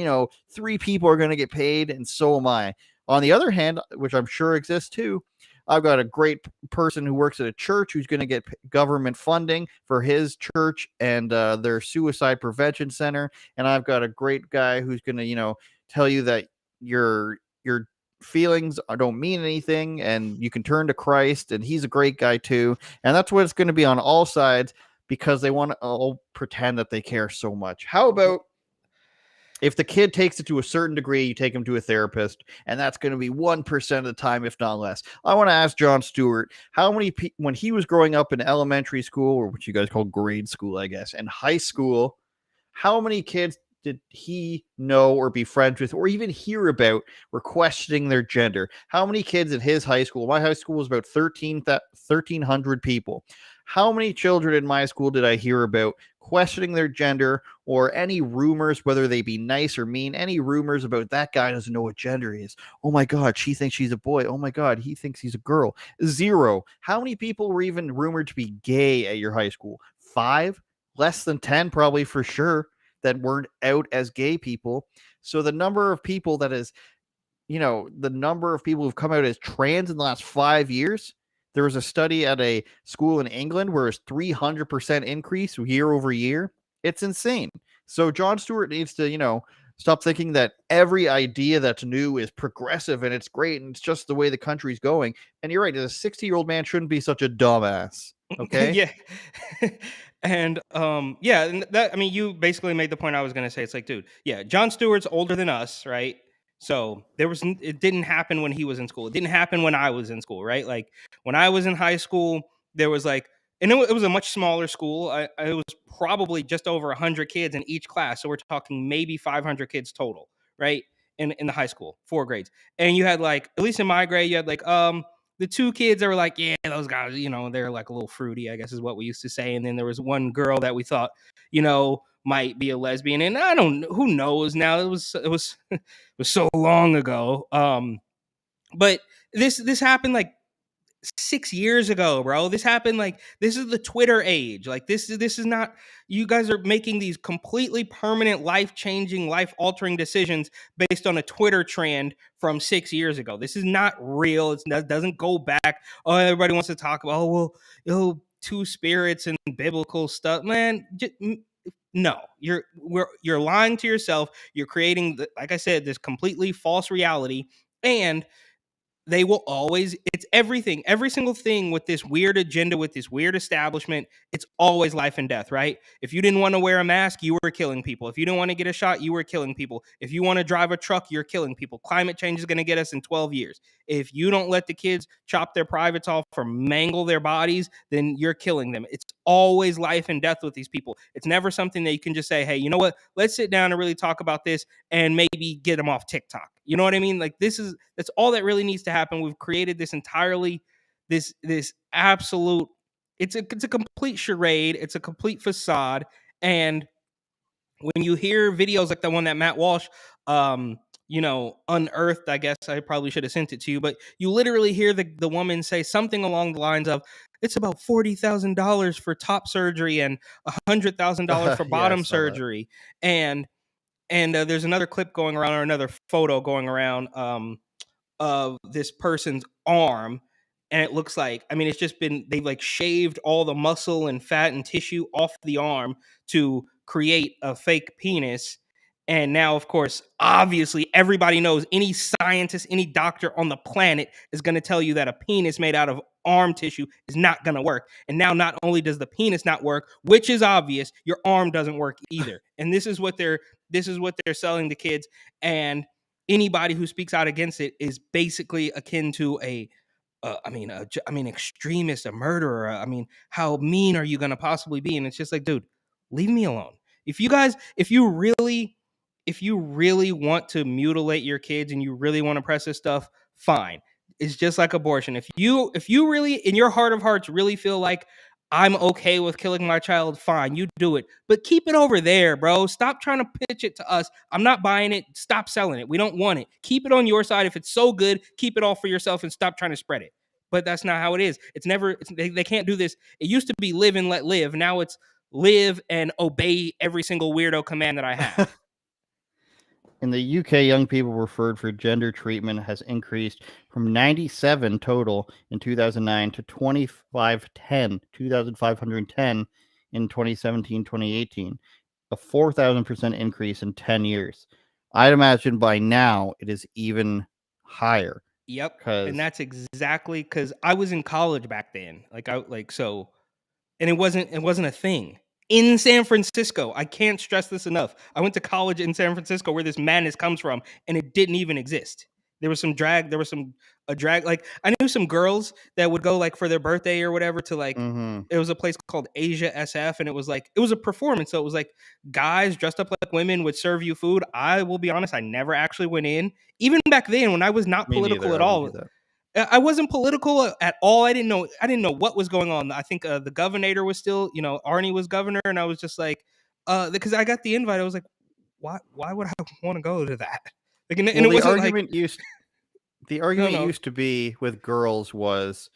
3 people are going to get paid and so am I. On the other hand, which I'm sure exists too, I've got a great person who works at a church who's going to get government funding for his church and their suicide prevention center. And I've got a great guy who's going to, tell you that your feelings don't mean anything and you can turn to Christ, and he's a great guy too. And that's what it's going to be on all sides because they want to all pretend that they care so much. How about if the kid takes it to a certain degree, you take him to a therapist, and that's going to be 1% of the time, if not less. I want to ask Jon Stewart, how many when he was growing up in elementary school, or what you guys call grade school, I guess, and high school, how many kids did he know or be friends with or even hear about were questioning their gender? How many kids in his high school? My high school was about 1,300 people. How many children in my school did I hear about questioning their gender or any rumors, whether they be nice or mean, any rumors about that guy doesn't know what gender he is? Oh my God, she thinks she's a boy. Oh my God, he thinks he's a girl. 0. How many people were even rumored to be gay at your high school? 5? Less than 10, probably for sure, that weren't out as gay people. So the number of people that is, the number of people who've come out as trans in the last 5 years, there was a study at a school in England where it's 300% increase year over year. It's insane. So Jon Stewart needs to, stop thinking that every idea that's new is progressive and it's great and it's just the way the country's going. And you're right, a 60-year-old man shouldn't be such a dumbass. Okay. Yeah. And and that, I mean, you basically made the point I was going to say. It's like, dude, yeah, Jon Stewart's older than us, right? So it didn't happen when he was in school. It didn't happen when I was in school, right? Like when I was in high school, there was like, and it was a much smaller school. It was probably just over 100 kids in each class. So we're talking maybe 500 kids total, right? In the high school, 4 grades. And you had like, at least in my grade, you had like, the 2 kids that were like, yeah, those guys, they're like a little fruity, I guess is what we used to say. And then there was one girl that we thought, might be a lesbian. And I don't know, who knows now. It was it was so long ago. But this happened like 6 years ago, bro. This happened like, this is the Twitter age. Like this is not, you guys are making these completely permanent, life-changing, life-altering decisions based on a Twitter trend from 6 years ago. This is not real. It doesn't go back. Oh, everybody wants to talk about, two spirits and biblical stuff. Man, no, you're lying to yourself. You're creating, like I said, this completely false reality. And they will always, it's everything, every single thing with this weird agenda, with this weird establishment, it's always life and death, right? If you didn't want to wear a mask, you were killing people. If you didn't want to get a shot, you were killing people. If you want to drive a truck, you're killing people. Climate change is going to get us in 12 years. If you don't let the kids chop their privates off or mangle their bodies, then you're killing them. It's always life and death with these people. It's never something that you can just say, hey, you know what? Let's sit down and really talk about this and maybe get them off TikTok. You know what I mean? Like that's all that really needs to happen. We've created this entirely, this absolute, it's a complete charade. It's a complete facade. And when you hear videos like the one that Matt Walsh, unearthed, I guess I probably should have sent it to you, but you literally hear the woman say something along the lines of, it's about $40,000 for top surgery and $100,000 for bottom surgery. And there's another clip going around, or another photo going around, of this person's arm. And it looks like, I mean, it's just been, they've like shaved all the muscle and fat and tissue off the arm to create a fake penis. And now, of course, obviously, everybody knows, any scientist, any doctor on the planet is going to tell you that a penis made out of arm tissue is not going to work. And now, not only does the penis not work, which is obvious, your arm doesn't work either. And this is what they're selling to kids. And anybody who speaks out against it is basically akin to extremist, a murderer. I mean, how mean are you going to possibly be? And it's just like, dude, leave me alone. If you really want to mutilate your kids and you really want to press this stuff, fine. It's just like abortion. If you really, in your heart of hearts, really feel like I'm okay with killing my child, fine, you do it. But keep it over there, bro. Stop trying to pitch it to us. I'm not buying it. Stop selling it. We don't want it. Keep it on your side. If it's so good, keep it all for yourself and stop trying to spread it. But that's not how it is. They can't do this. It used to be live and let live. Now it's live and obey every single weirdo command that I have. In the UK, young people referred for gender treatment has increased from 97 total in 2009 to 2,510 in 2017-2018, a 4,000% increase in 10 years. I'd imagine by now it is even higher. Yep, and that's exactly, because I was in college back then. And it wasn't a thing. In San Francisco, I can't stress this enough. I went to college in San Francisco, where this madness comes from, and it didn't even exist. There was a drag. Like, I knew some girls that would go like for their birthday or whatever to like, It was a place called Asia SF, and it was a performance. So it was like guys dressed up like women would serve you food. I will be honest, I never actually went in. Even back then, when I was not political at all. I wasn't political at all. I didn't know what was going on. I think the governor was still, Arnie was governor, and I was just like, because I got the invite, I was like, why would I want to go to that? Like, and it wasn't the argument used to be with girls was,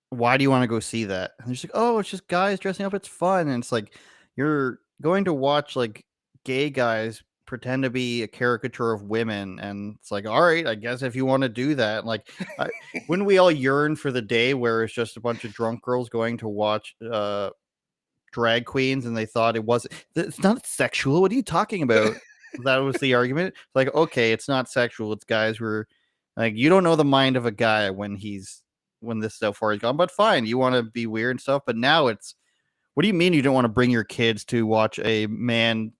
why do you want to go see that? And they're just like, oh, it's just guys dressing up, it's fun. And it's like, you're going to watch like gay guys pretend to be a caricature of women, and it's like, all right, I guess if you want to do that, like, wouldn't we all yearn for the day where it's just a bunch of drunk girls going to watch drag queens, and they thought it's not sexual, what are you talking about? That was the argument. It's like, okay, it's not sexual, it's guys who are like, you don't know the mind of a guy when this so far is gone, but fine, you want to be weird and stuff. But now it's, what do you mean you don't want to bring your kids to watch a man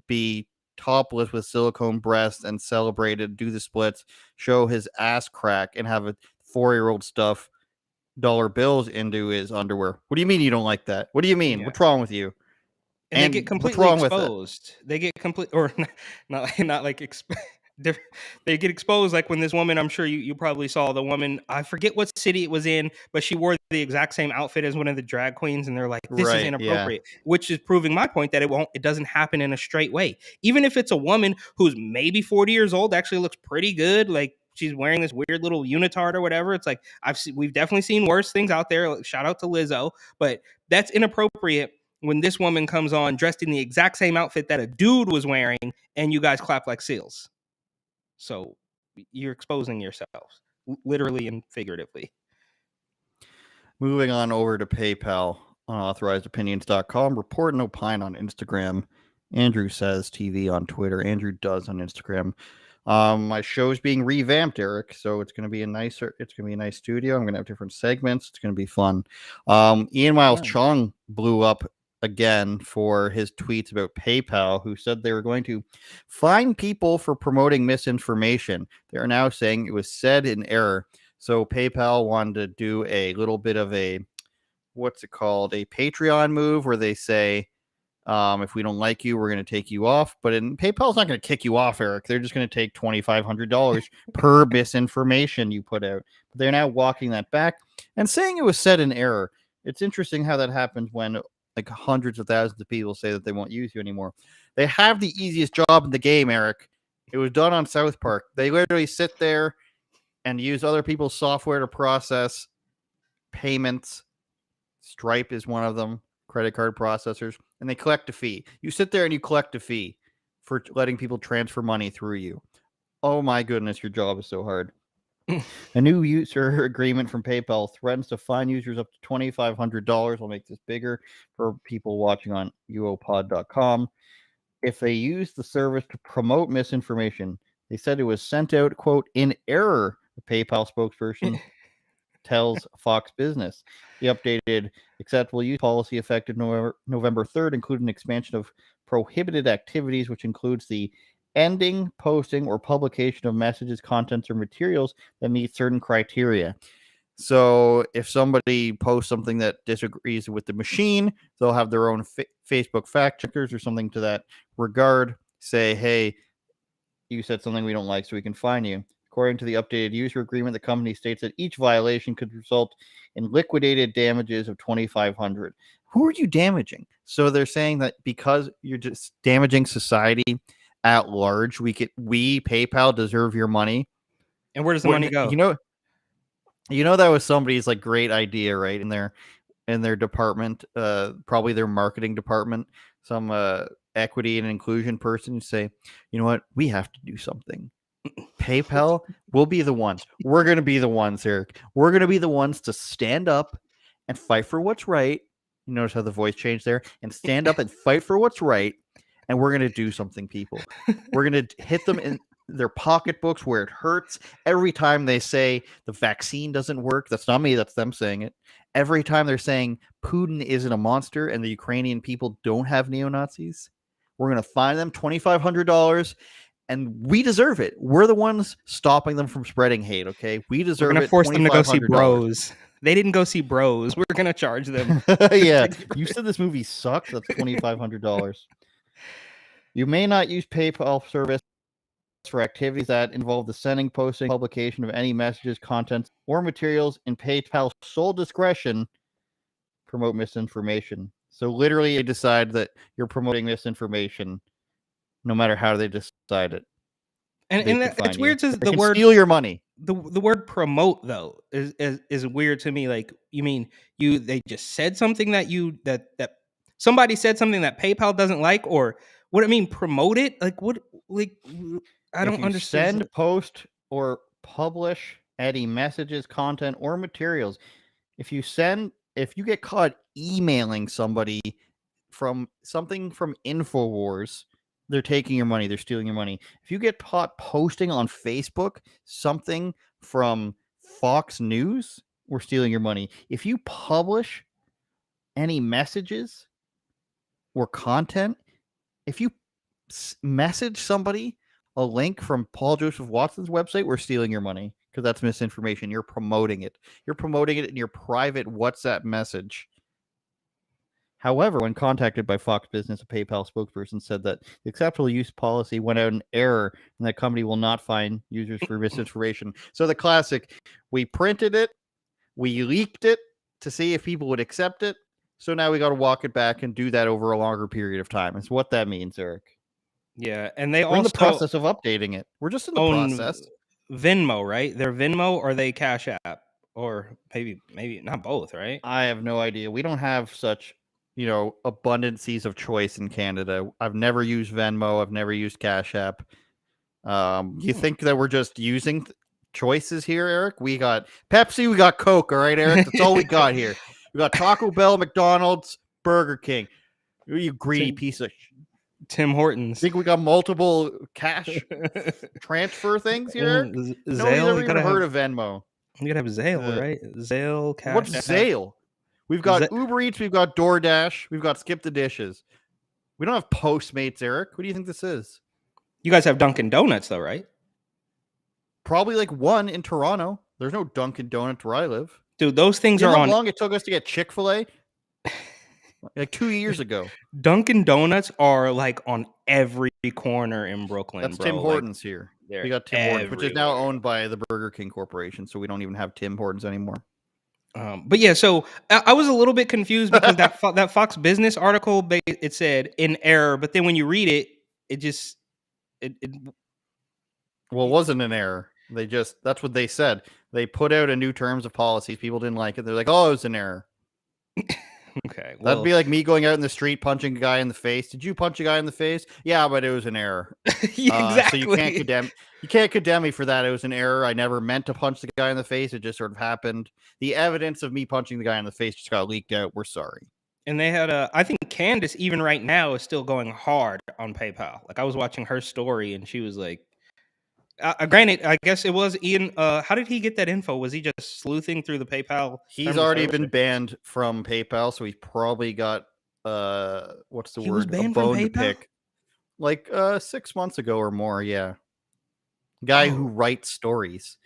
be topless with silicone breasts and celebrate it, do the splits, show his ass crack, and have a 4-year-old stuff bills into his underwear. What do you mean you don't like that? What do you mean? Yeah. What's wrong with you? And they get completely exposed. They get or not like they get exposed. Like when this woman, I'm sure you probably saw the woman. I forget what city it was in, but she wore the exact same outfit as one of the drag queens, and they're like, "This is inappropriate," which is proving my point that it doesn't happen in a straight way. Even if it's a woman who's maybe 40 years old, actually looks pretty good, like she's wearing this weird little unitard or whatever. It's like we've definitely seen worse things out there. Shout out to Lizzo, but that's inappropriate when this woman comes on dressed in the exact same outfit that a dude was wearing and you guys clap like seals. So you're exposing yourselves, literally and figuratively. Moving on over to PayPal, unauthorizedopinions.com, report and opine on Instagram. Andrew says TV on Twitter. Andrew does on Instagram. My show's being revamped, Eric, so it's going to be a nice studio. I'm going to have different segments. It's going to be fun. Ian Miles Chung blew up again for his tweets about PayPal, who said they were going to fine people for promoting misinformation. They are now saying it was said in error. So PayPal wanted to do a little bit of a, what's it called, a Patreon move where they say, if we don't like you, we're going to take you off. But PayPal's not going to kick you off, Eric. They're just going to take $2,500 per misinformation you put out. But they're now walking that back and saying it was said in error. It's interesting how that happens when like hundreds of thousands of people say that they won't use you anymore. They have the easiest job in the game, Eric. It was done on South Park. They literally sit there and use other people's software to process payments. Stripe is one of them, credit card processors, and they collect a fee. You sit there and you collect a fee for letting people transfer money through you. Oh my goodness, your job is so hard. A new user agreement from PayPal threatens to fine users up to $2,500. I'll make this bigger for people watching on uopod.com. If they use the service to promote misinformation, they said it was sent out, quote, in error, the PayPal spokesperson tells Fox Business. The updated acceptable use policy effective November 3rd included an expansion of prohibited activities, which includes the ending, posting, or publication of messages, contents, or materials that meet certain criteria. So if somebody posts something that disagrees with the machine, they'll have their own Facebook fact checkers or something to that regard. Say, hey, you said something we don't like, so we can fine you. According to the updated user agreement, the company states that each violation could result in liquidated damages of $2,500. Who are you damaging? So they're saying that because you're just damaging society at large, we PayPal deserve your money. And where does the money go? You know that was somebody's like great idea, right? In their department, probably their marketing department, some equity and inclusion person who say, you know what, we have to do something. PayPal will be the ones. We're going to be the ones, Eric. We're going to be the ones to stand up and fight for what's right. You notice how the voice changed there? And stand up and fight for what's right. And we're going to do something, people. We're going to hit them in their pocketbooks where it hurts. Every time they say the vaccine doesn't work, that's not me, that's them saying it. Every time they're saying Putin isn't a monster and the Ukrainian people don't have neo-Nazis, we're going to fine them $2,500. And we deserve it. We're the ones stopping them from spreading hate, okay? We deserve it. We're going to force them to go see Bros. They didn't go see Bros. We're going to charge them. Yeah. You said this movie sucks. That's $2,500. You may not use PayPal service for activities that involve the sending, posting, publication of any messages, contents, or materials in PayPal's sole discretion. Promote misinformation. So literally, they decide that you're promoting misinformation no matter how they decide it. And it's weird to the word steal your money. The word promote though is weird to me. Like, you mean they just said something that that somebody said something that PayPal doesn't like, or what? I mean, promote it? Like what? Like I don't understand. Send, post, or publish any messages, content, or materials. If you get caught emailing somebody from something from InfoWars, they're taking your money. They're stealing your money. If you get caught posting on Facebook something from Fox News, we're stealing your money. If you publish any messages or content, if you message somebody a link from Paul Joseph Watson's website, we're stealing your money. because that's misinformation. You're promoting it. You're promoting it in your private WhatsApp message. However, when contacted by Fox Business, a PayPal spokesperson said that the acceptable use policy went out in error and that company will not fine users for misinformation. So the classic, we printed it, we leaked it to see if people would accept it. So now we got to walk it back and do that over a longer period of time. It's what that means, Eric. Yeah, and we're in the process of updating it. We're just in the process. Venmo, right? They're Venmo or they Cash App, or maybe not both, right? I have no idea. We don't have such abundancies of choice in Canada. I've never used Venmo. I've never used Cash App. You think that we're just using choices here, Eric? We got Pepsi, we got Coke. All right, Eric, that's all we got here. We got Taco Bell, McDonald's, Burger King. You greedy piece of Tim Hortons. Think we got multiple cash transfer things here, Eric? Zelle, Nobody's ever even heard of Venmo. You gotta have Zelle, right? Zelle, Cash. What's Zelle? We've got Uber Eats, we've got DoorDash, we've got Skip the Dishes. We don't have Postmates, Eric. What do you think this is? You guys have Dunkin' Donuts, though, right? Probably like one in Toronto. There's no Dunkin' Donuts where I live. Dude, those things are how on. How long it took us to get Chick-fil-A? Like 2 years ago. Dunkin' Donuts are like on every corner in Brooklyn. That's bro. Tim Hortons here. We got Tim Hortons, which is now owned by the Burger King Corporation, so we don't even have Tim Hortons anymore. But yeah, so I was a little bit confused because that Fox Business article, it said in error, but then when you read it, it wasn't an error. That's what they said. They put out a new terms of policies. People didn't like it. They're like, oh, it was an error. Okay. Well, that'd be like me going out in the street, punching a guy in the face. Did you punch a guy in the face? Yeah, but it was an error. Exactly. So you can't condemn me for that. It was an error. I never meant to punch the guy in the face. It just sort of happened. The evidence of me punching the guy in the face just got leaked out. We're sorry. And they had I think Candace, even right now, is still going hard on PayPal. Like, I was watching her story and she was like, granted, I guess it was Ian. How did he get that info? Was he just sleuthing through the PayPal? He's already been banned from PayPal, so he probably got what's the word? A bone to pick. Like 6 months ago or more, yeah. Guy who writes stories.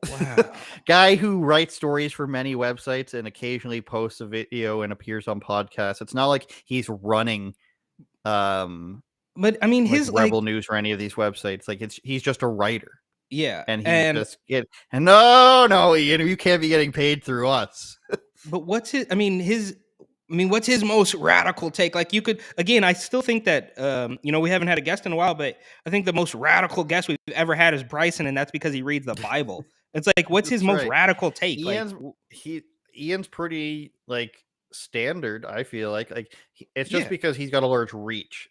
Wow. Guy who writes stories for many websites and occasionally posts a video and appears on podcasts. It's not like he's running but I mean, his Rebel News or any of these websites. Like he's just a writer. Yeah, and no, Ian, you can't be getting paid through us. But what's his? What's his most radical take? Like, you could, again, I still think that we haven't had a guest in a while, but I think the most radical guest we've ever had is Bryson, and that's because he reads the Bible. It's like, what's his most radical take? Ian's pretty like standard. I feel like it's just because he's got a large reach.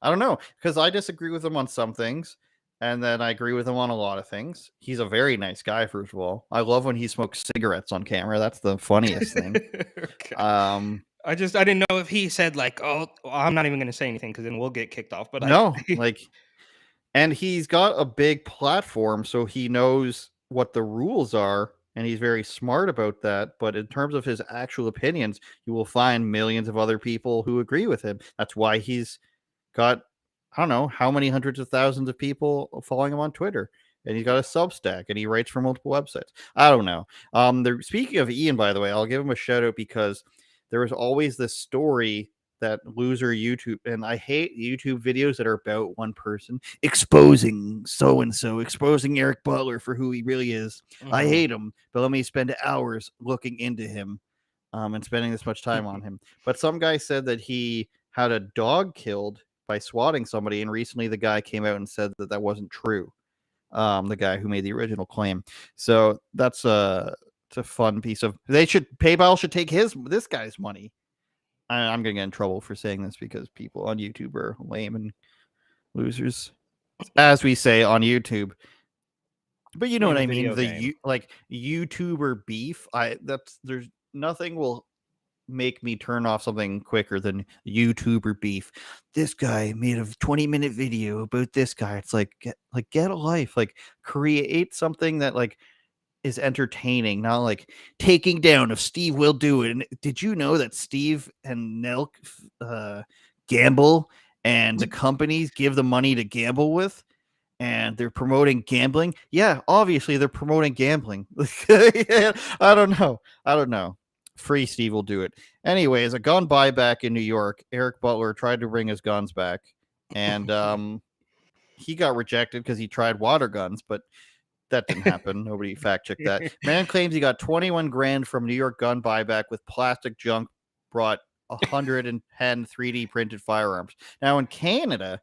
I don't know, because I disagree with him on some things, and then I agree with him on a lot of things. He's a very nice guy, first of all. I love when he smokes cigarettes on camera. That's the funniest thing. Okay. I didn't know if he said like, oh, well, I'm not even going to say anything because then we'll get kicked off. But no, and he's got a big platform, so he knows what the rules are, and he's very smart about that. But in terms of his actual opinions, you will find millions of other people who agree with him. That's why he's got, I don't know how many hundreds of thousands of people following him on Twitter, and he's got a Substack, and he writes for multiple websites. I don't know. Speaking of Ian, by the way, I'll give him a shout out because there was always this story that loser YouTube, and I hate YouTube videos that are about one person exposing so-and-so, exposing Eric Butler for who he really is. Mm-hmm. I hate him, but let me spend hours looking into him and spending this much time on him. But some guy said that he had a dog killed by swatting somebody, and recently the guy came out and said that that wasn't true. The guy who made the original claim. So that's it's a fun piece of PayPal should take this guy's money. I'm gonna get in trouble for saying this because people on YouTube are lame and losers, as we say on YouTube. But you know what I mean? YouTuber beef. There's nothing will make me turn off something quicker than YouTuber beef. This guy made a 20-minute video about this guy. It's like get a life. Like, create something that like is entertaining, not like taking down if Steve will do it. And did you know that Steve and Nelk gamble and the companies give the money to gamble with? and they're promoting gambling. Yeah, obviously they're promoting gambling. I don't know. Free Steve will do it. Anyways, a gun buyback in New York. Eric Butler tried to bring his guns back, and he got rejected because he tried water guns, but that didn't happen. Nobody fact checked that. Man claims he got 21 grand from New York gun buyback with plastic junk, brought 110 3D printed firearms. Now in Canada,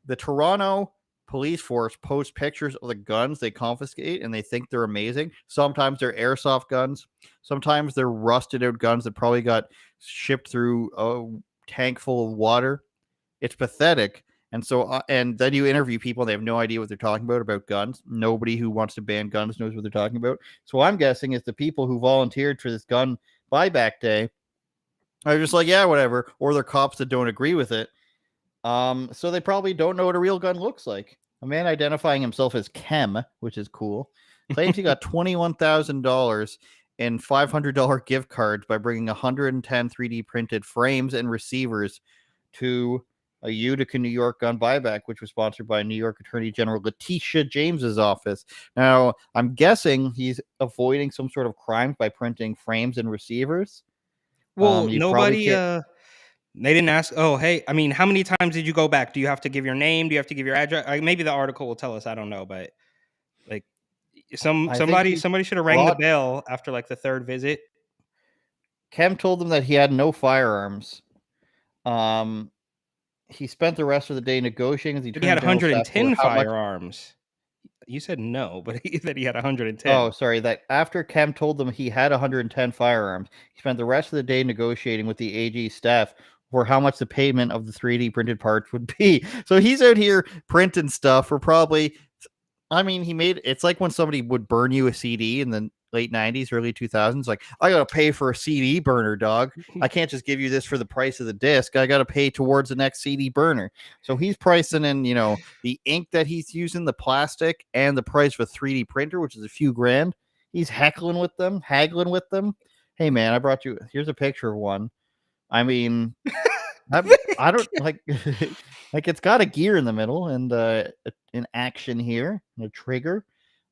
the Toronto police force posts pictures of the guns they confiscate and they think they're amazing. Sometimes they're airsoft guns. Sometimes they're rusted out guns that probably got shipped through a tank full of water. It's pathetic. And so, and then you interview people, and they have no idea what they're talking about guns. Nobody who wants to ban guns knows what they're talking about. So I'm guessing it's the people who volunteered for this gun buyback day are just like, yeah, whatever. Or they're cops that don't agree with it. So they probably don't know what a real gun looks like. A man identifying himself as Kem, which is cool, claims he got $21,000 in $500 gift cards by bringing 110 3D printed frames and receivers to a Utica, New York gun buyback, which was sponsored by New York Attorney General Letitia James's office. Now, I'm guessing he's avoiding some sort of crime by printing frames and receivers. Well, nobody, they didn't ask, oh, hey, I mean, how many times did you go back? Do you have to give your name? Do you have to give your address? Maybe the article will tell us. I don't know, but like somebody should have rang the bell after like the third visit. Kem told them that he had no firearms. He spent the rest of the day negotiating. He had 110 firearms. You said no, but that he had 110. Oh, sorry. That after Kem told them he had 110 firearms, he spent the rest of the day negotiating with the AG staff for how much the payment of the 3D printed parts would be. So he's out here printing stuff for probably. I mean, it's like when somebody would burn you a CD in the late 90s, early 2000s. Like, I got to pay for a CD burner, dog. I can't just give you this for the price of the disc. I got to pay towards the next CD burner. So he's pricing in, the ink that he's using, the plastic, and the price of a 3D printer, which is a few grand. He's haggling with them. Hey, man, I brought you. Here's a picture of one. I mean, I don't like it's got a gear in the middle and an action here, and a trigger.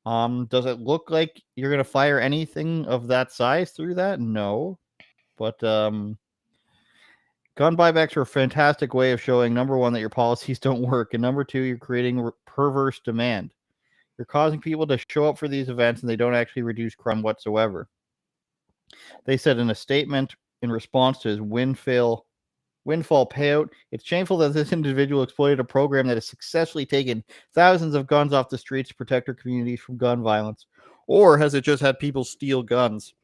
Does it look like you're gonna fire anything of that size through that? No, but gun buybacks are a fantastic way of showing, number one, that your policies don't work, and number two, you're creating perverse demand. You're causing people to show up for these events, and they don't actually reduce crime whatsoever. They said in a statement in response to his windfall payout, it's shameful that this individual exploited a program that has successfully taken thousands of guns off the streets to protect our communities from gun violence. Or has it just had people steal guns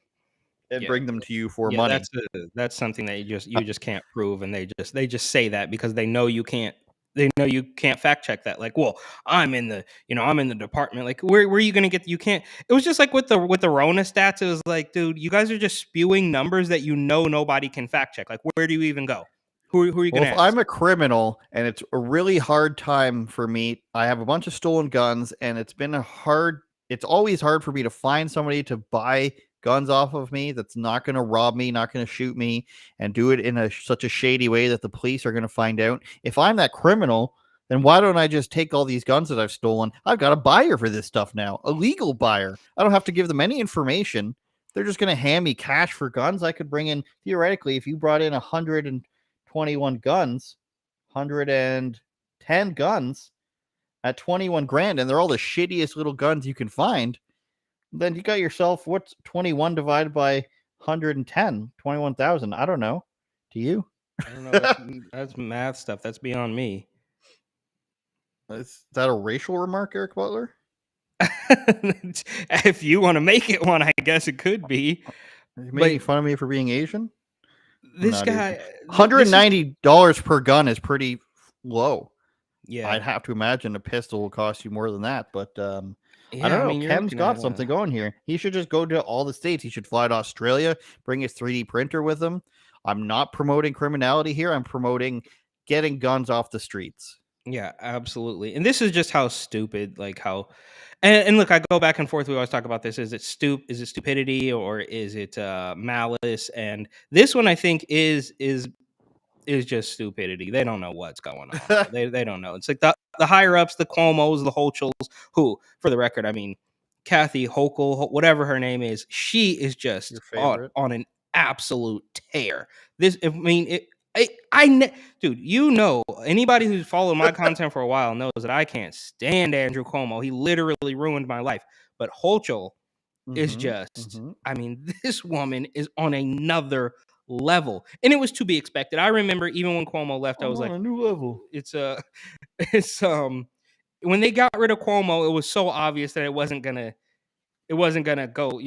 and bring them to you for money? That's something that you just can't prove, and they just say that because they know you can't. They know you can't fact check that. Like, well, I'm in the department. Like, where are you gonna get? You can't. It was just like with the Rona stats. It was like, dude, you guys are just spewing numbers that nobody can fact check. Like, where do you even go? Who are you going to ask? If I'm a criminal and it's a really hard time for me, I have a bunch of stolen guns, and it's always hard for me to find somebody to buy guns off of me that's not going to rob me, not going to shoot me, and do it in such a shady way that the police are going to find out. If I'm that criminal, then why don't I just take all these guns that I've stolen? I've got a buyer for this stuff now, a legal buyer. I don't have to give them any information. They're just going to hand me cash for guns. I could bring in, theoretically, if you brought in 121 guns, 110 guns at 21 grand, and they're all the shittiest little guns you can find, then you got yourself, what's 21 divided by 110? 21,000. I don't know. Do you? I don't know. That's math stuff. That's beyond me. Is that a racial remark, Eric Butler? If you want to make it one, I guess it could be. Are you making fun of me for being Asian? This guy, $190 per gun is pretty low. Yeah, I'd have to imagine a pistol will cost you more than that, but I don't know. Kem's got something going here. He should just go to all the states. He should fly to Australia, bring his 3D printer with him. I'm not promoting criminality here. I'm promoting getting guns off the streets. Yeah, absolutely. And this is just how stupid, like how, and look, I go back and forth. We always talk about this. Is it stupidity or is it malice? And this one, I think, is is just stupidity. They don't know what's going on. They don't know. It's like the higher ups, the Cuomos, the Hochuls, who, for the record, I mean, Kathy Hochul, whatever her name is, she is just on an absolute tear. Dude, anybody who's followed my content for a while knows that I can't stand Andrew Cuomo. He literally ruined my life. But Hochul is just, I mean, this woman is on another level, and it was to be expected. I remember even when Cuomo left, I was like, a new level. It's when they got rid of Cuomo, it was so obvious that it wasn't gonna go,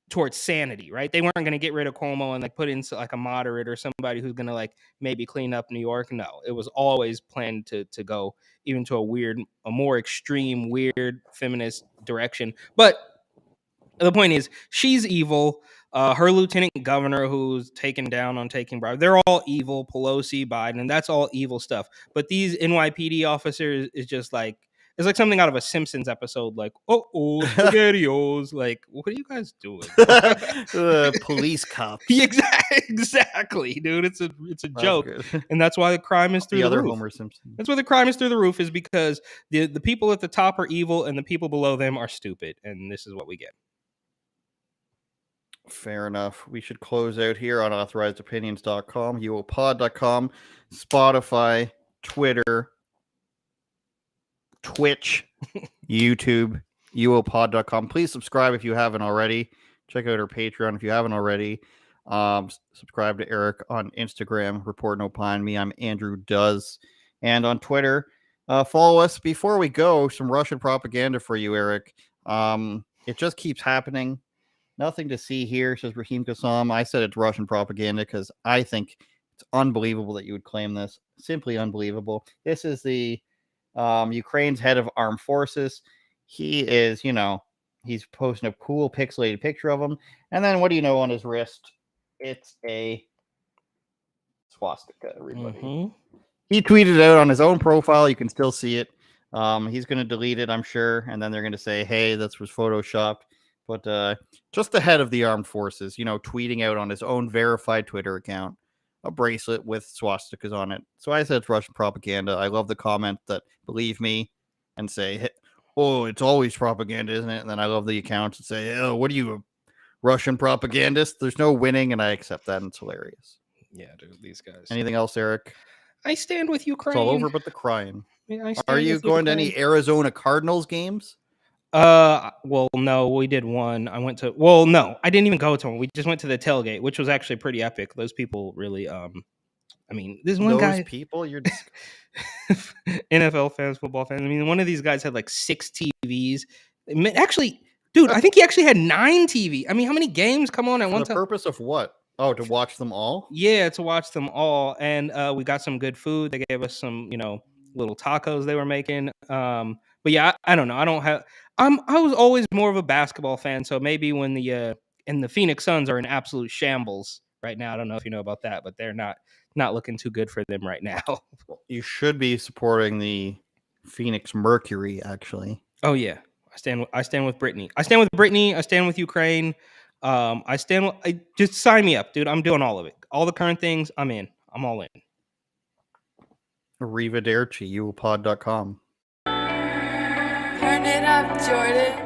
towards sanity, right? They weren't gonna get rid of Cuomo and like put in like a moderate or somebody who's gonna like maybe clean up New York. No, it was always planned to go even to a more extreme, weird feminist direction. But the point is, she's evil. Her lieutenant governor, who's taken down on taking bribes, they're all evil. Pelosi, Biden, and that's all evil stuff. But these NYPD officers is just like, it's like something out of a Simpsons episode. Like, SpaghettiOs. Like, what are you guys doing? Police cops. Exactly, dude. It's a joke, and that's why the crime is through the roof. Homer Simpson. That's why the crime is through the roof, is because the people at the top are evil and the people below them are stupid, and this is what we get. Fair enough. We should close out here on authorizedopinions.com, uopod.com, Spotify, Twitter, Twitch, YouTube, uopod.com. Please subscribe if you haven't already. Check out our Patreon if you haven't already. Subscribe to Eric on Instagram, Report and Opine. Me, I'm Andrew Does. And on Twitter, follow us. Before we go, some Russian propaganda for you, Eric. It just keeps happening. Nothing to see here, says Raheem Kassam. I said it's Russian propaganda because I think it's unbelievable that you would claim this. Simply unbelievable. This is the Ukraine's head of armed forces. He is, he's posting a cool pixelated picture of him. And then what do you know on his wrist? It's a swastika, everybody. He tweeted out on his own profile. You can still see it. He's going to delete it, I'm sure. And then they're going to say, hey, this was photoshopped. But just the head of the armed forces, tweeting out on his own verified Twitter account a bracelet with swastikas on it. So I said it's Russian propaganda. I love the comment that believe me and say, oh, it's always propaganda, isn't it? And then I love the accounts that say, oh, what are you, a Russian propagandist? There's no winning, and I accept that, and it's hilarious. Yeah, dude, these guys. Anything else, Eric? I stand with Ukraine. It's all over but the crying. Yeah, are you going to any Arizona Cardinals games? Well, no, we did one. No, I didn't even go to one. We just went to the tailgate, which was actually pretty epic. Those people really, this one guy. Those people, you're NFL fans, football fans. I mean, one of these guys had like 6 TVs. Actually, dude, I think he actually had 9 TV. I mean, how many games come on at one time? For the purpose of what? Oh, to watch them all? Yeah, to watch them all. And we got some good food. They gave us some, little tacos they were making. But yeah, I don't know. I was always more of a basketball fan, so maybe when the Phoenix Suns are in absolute shambles right now. I don't know if you know about that, but they're not looking too good for them right now. You should be supporting the Phoenix Mercury, actually. Oh yeah, I stand with Brittany. I stand with Brittany. I stand with Ukraine. Just sign me up, dude. I'm doing all of it. All the current things, I'm in. I'm all in. Arrivederci, uopod.com. Turn it up, Jordan.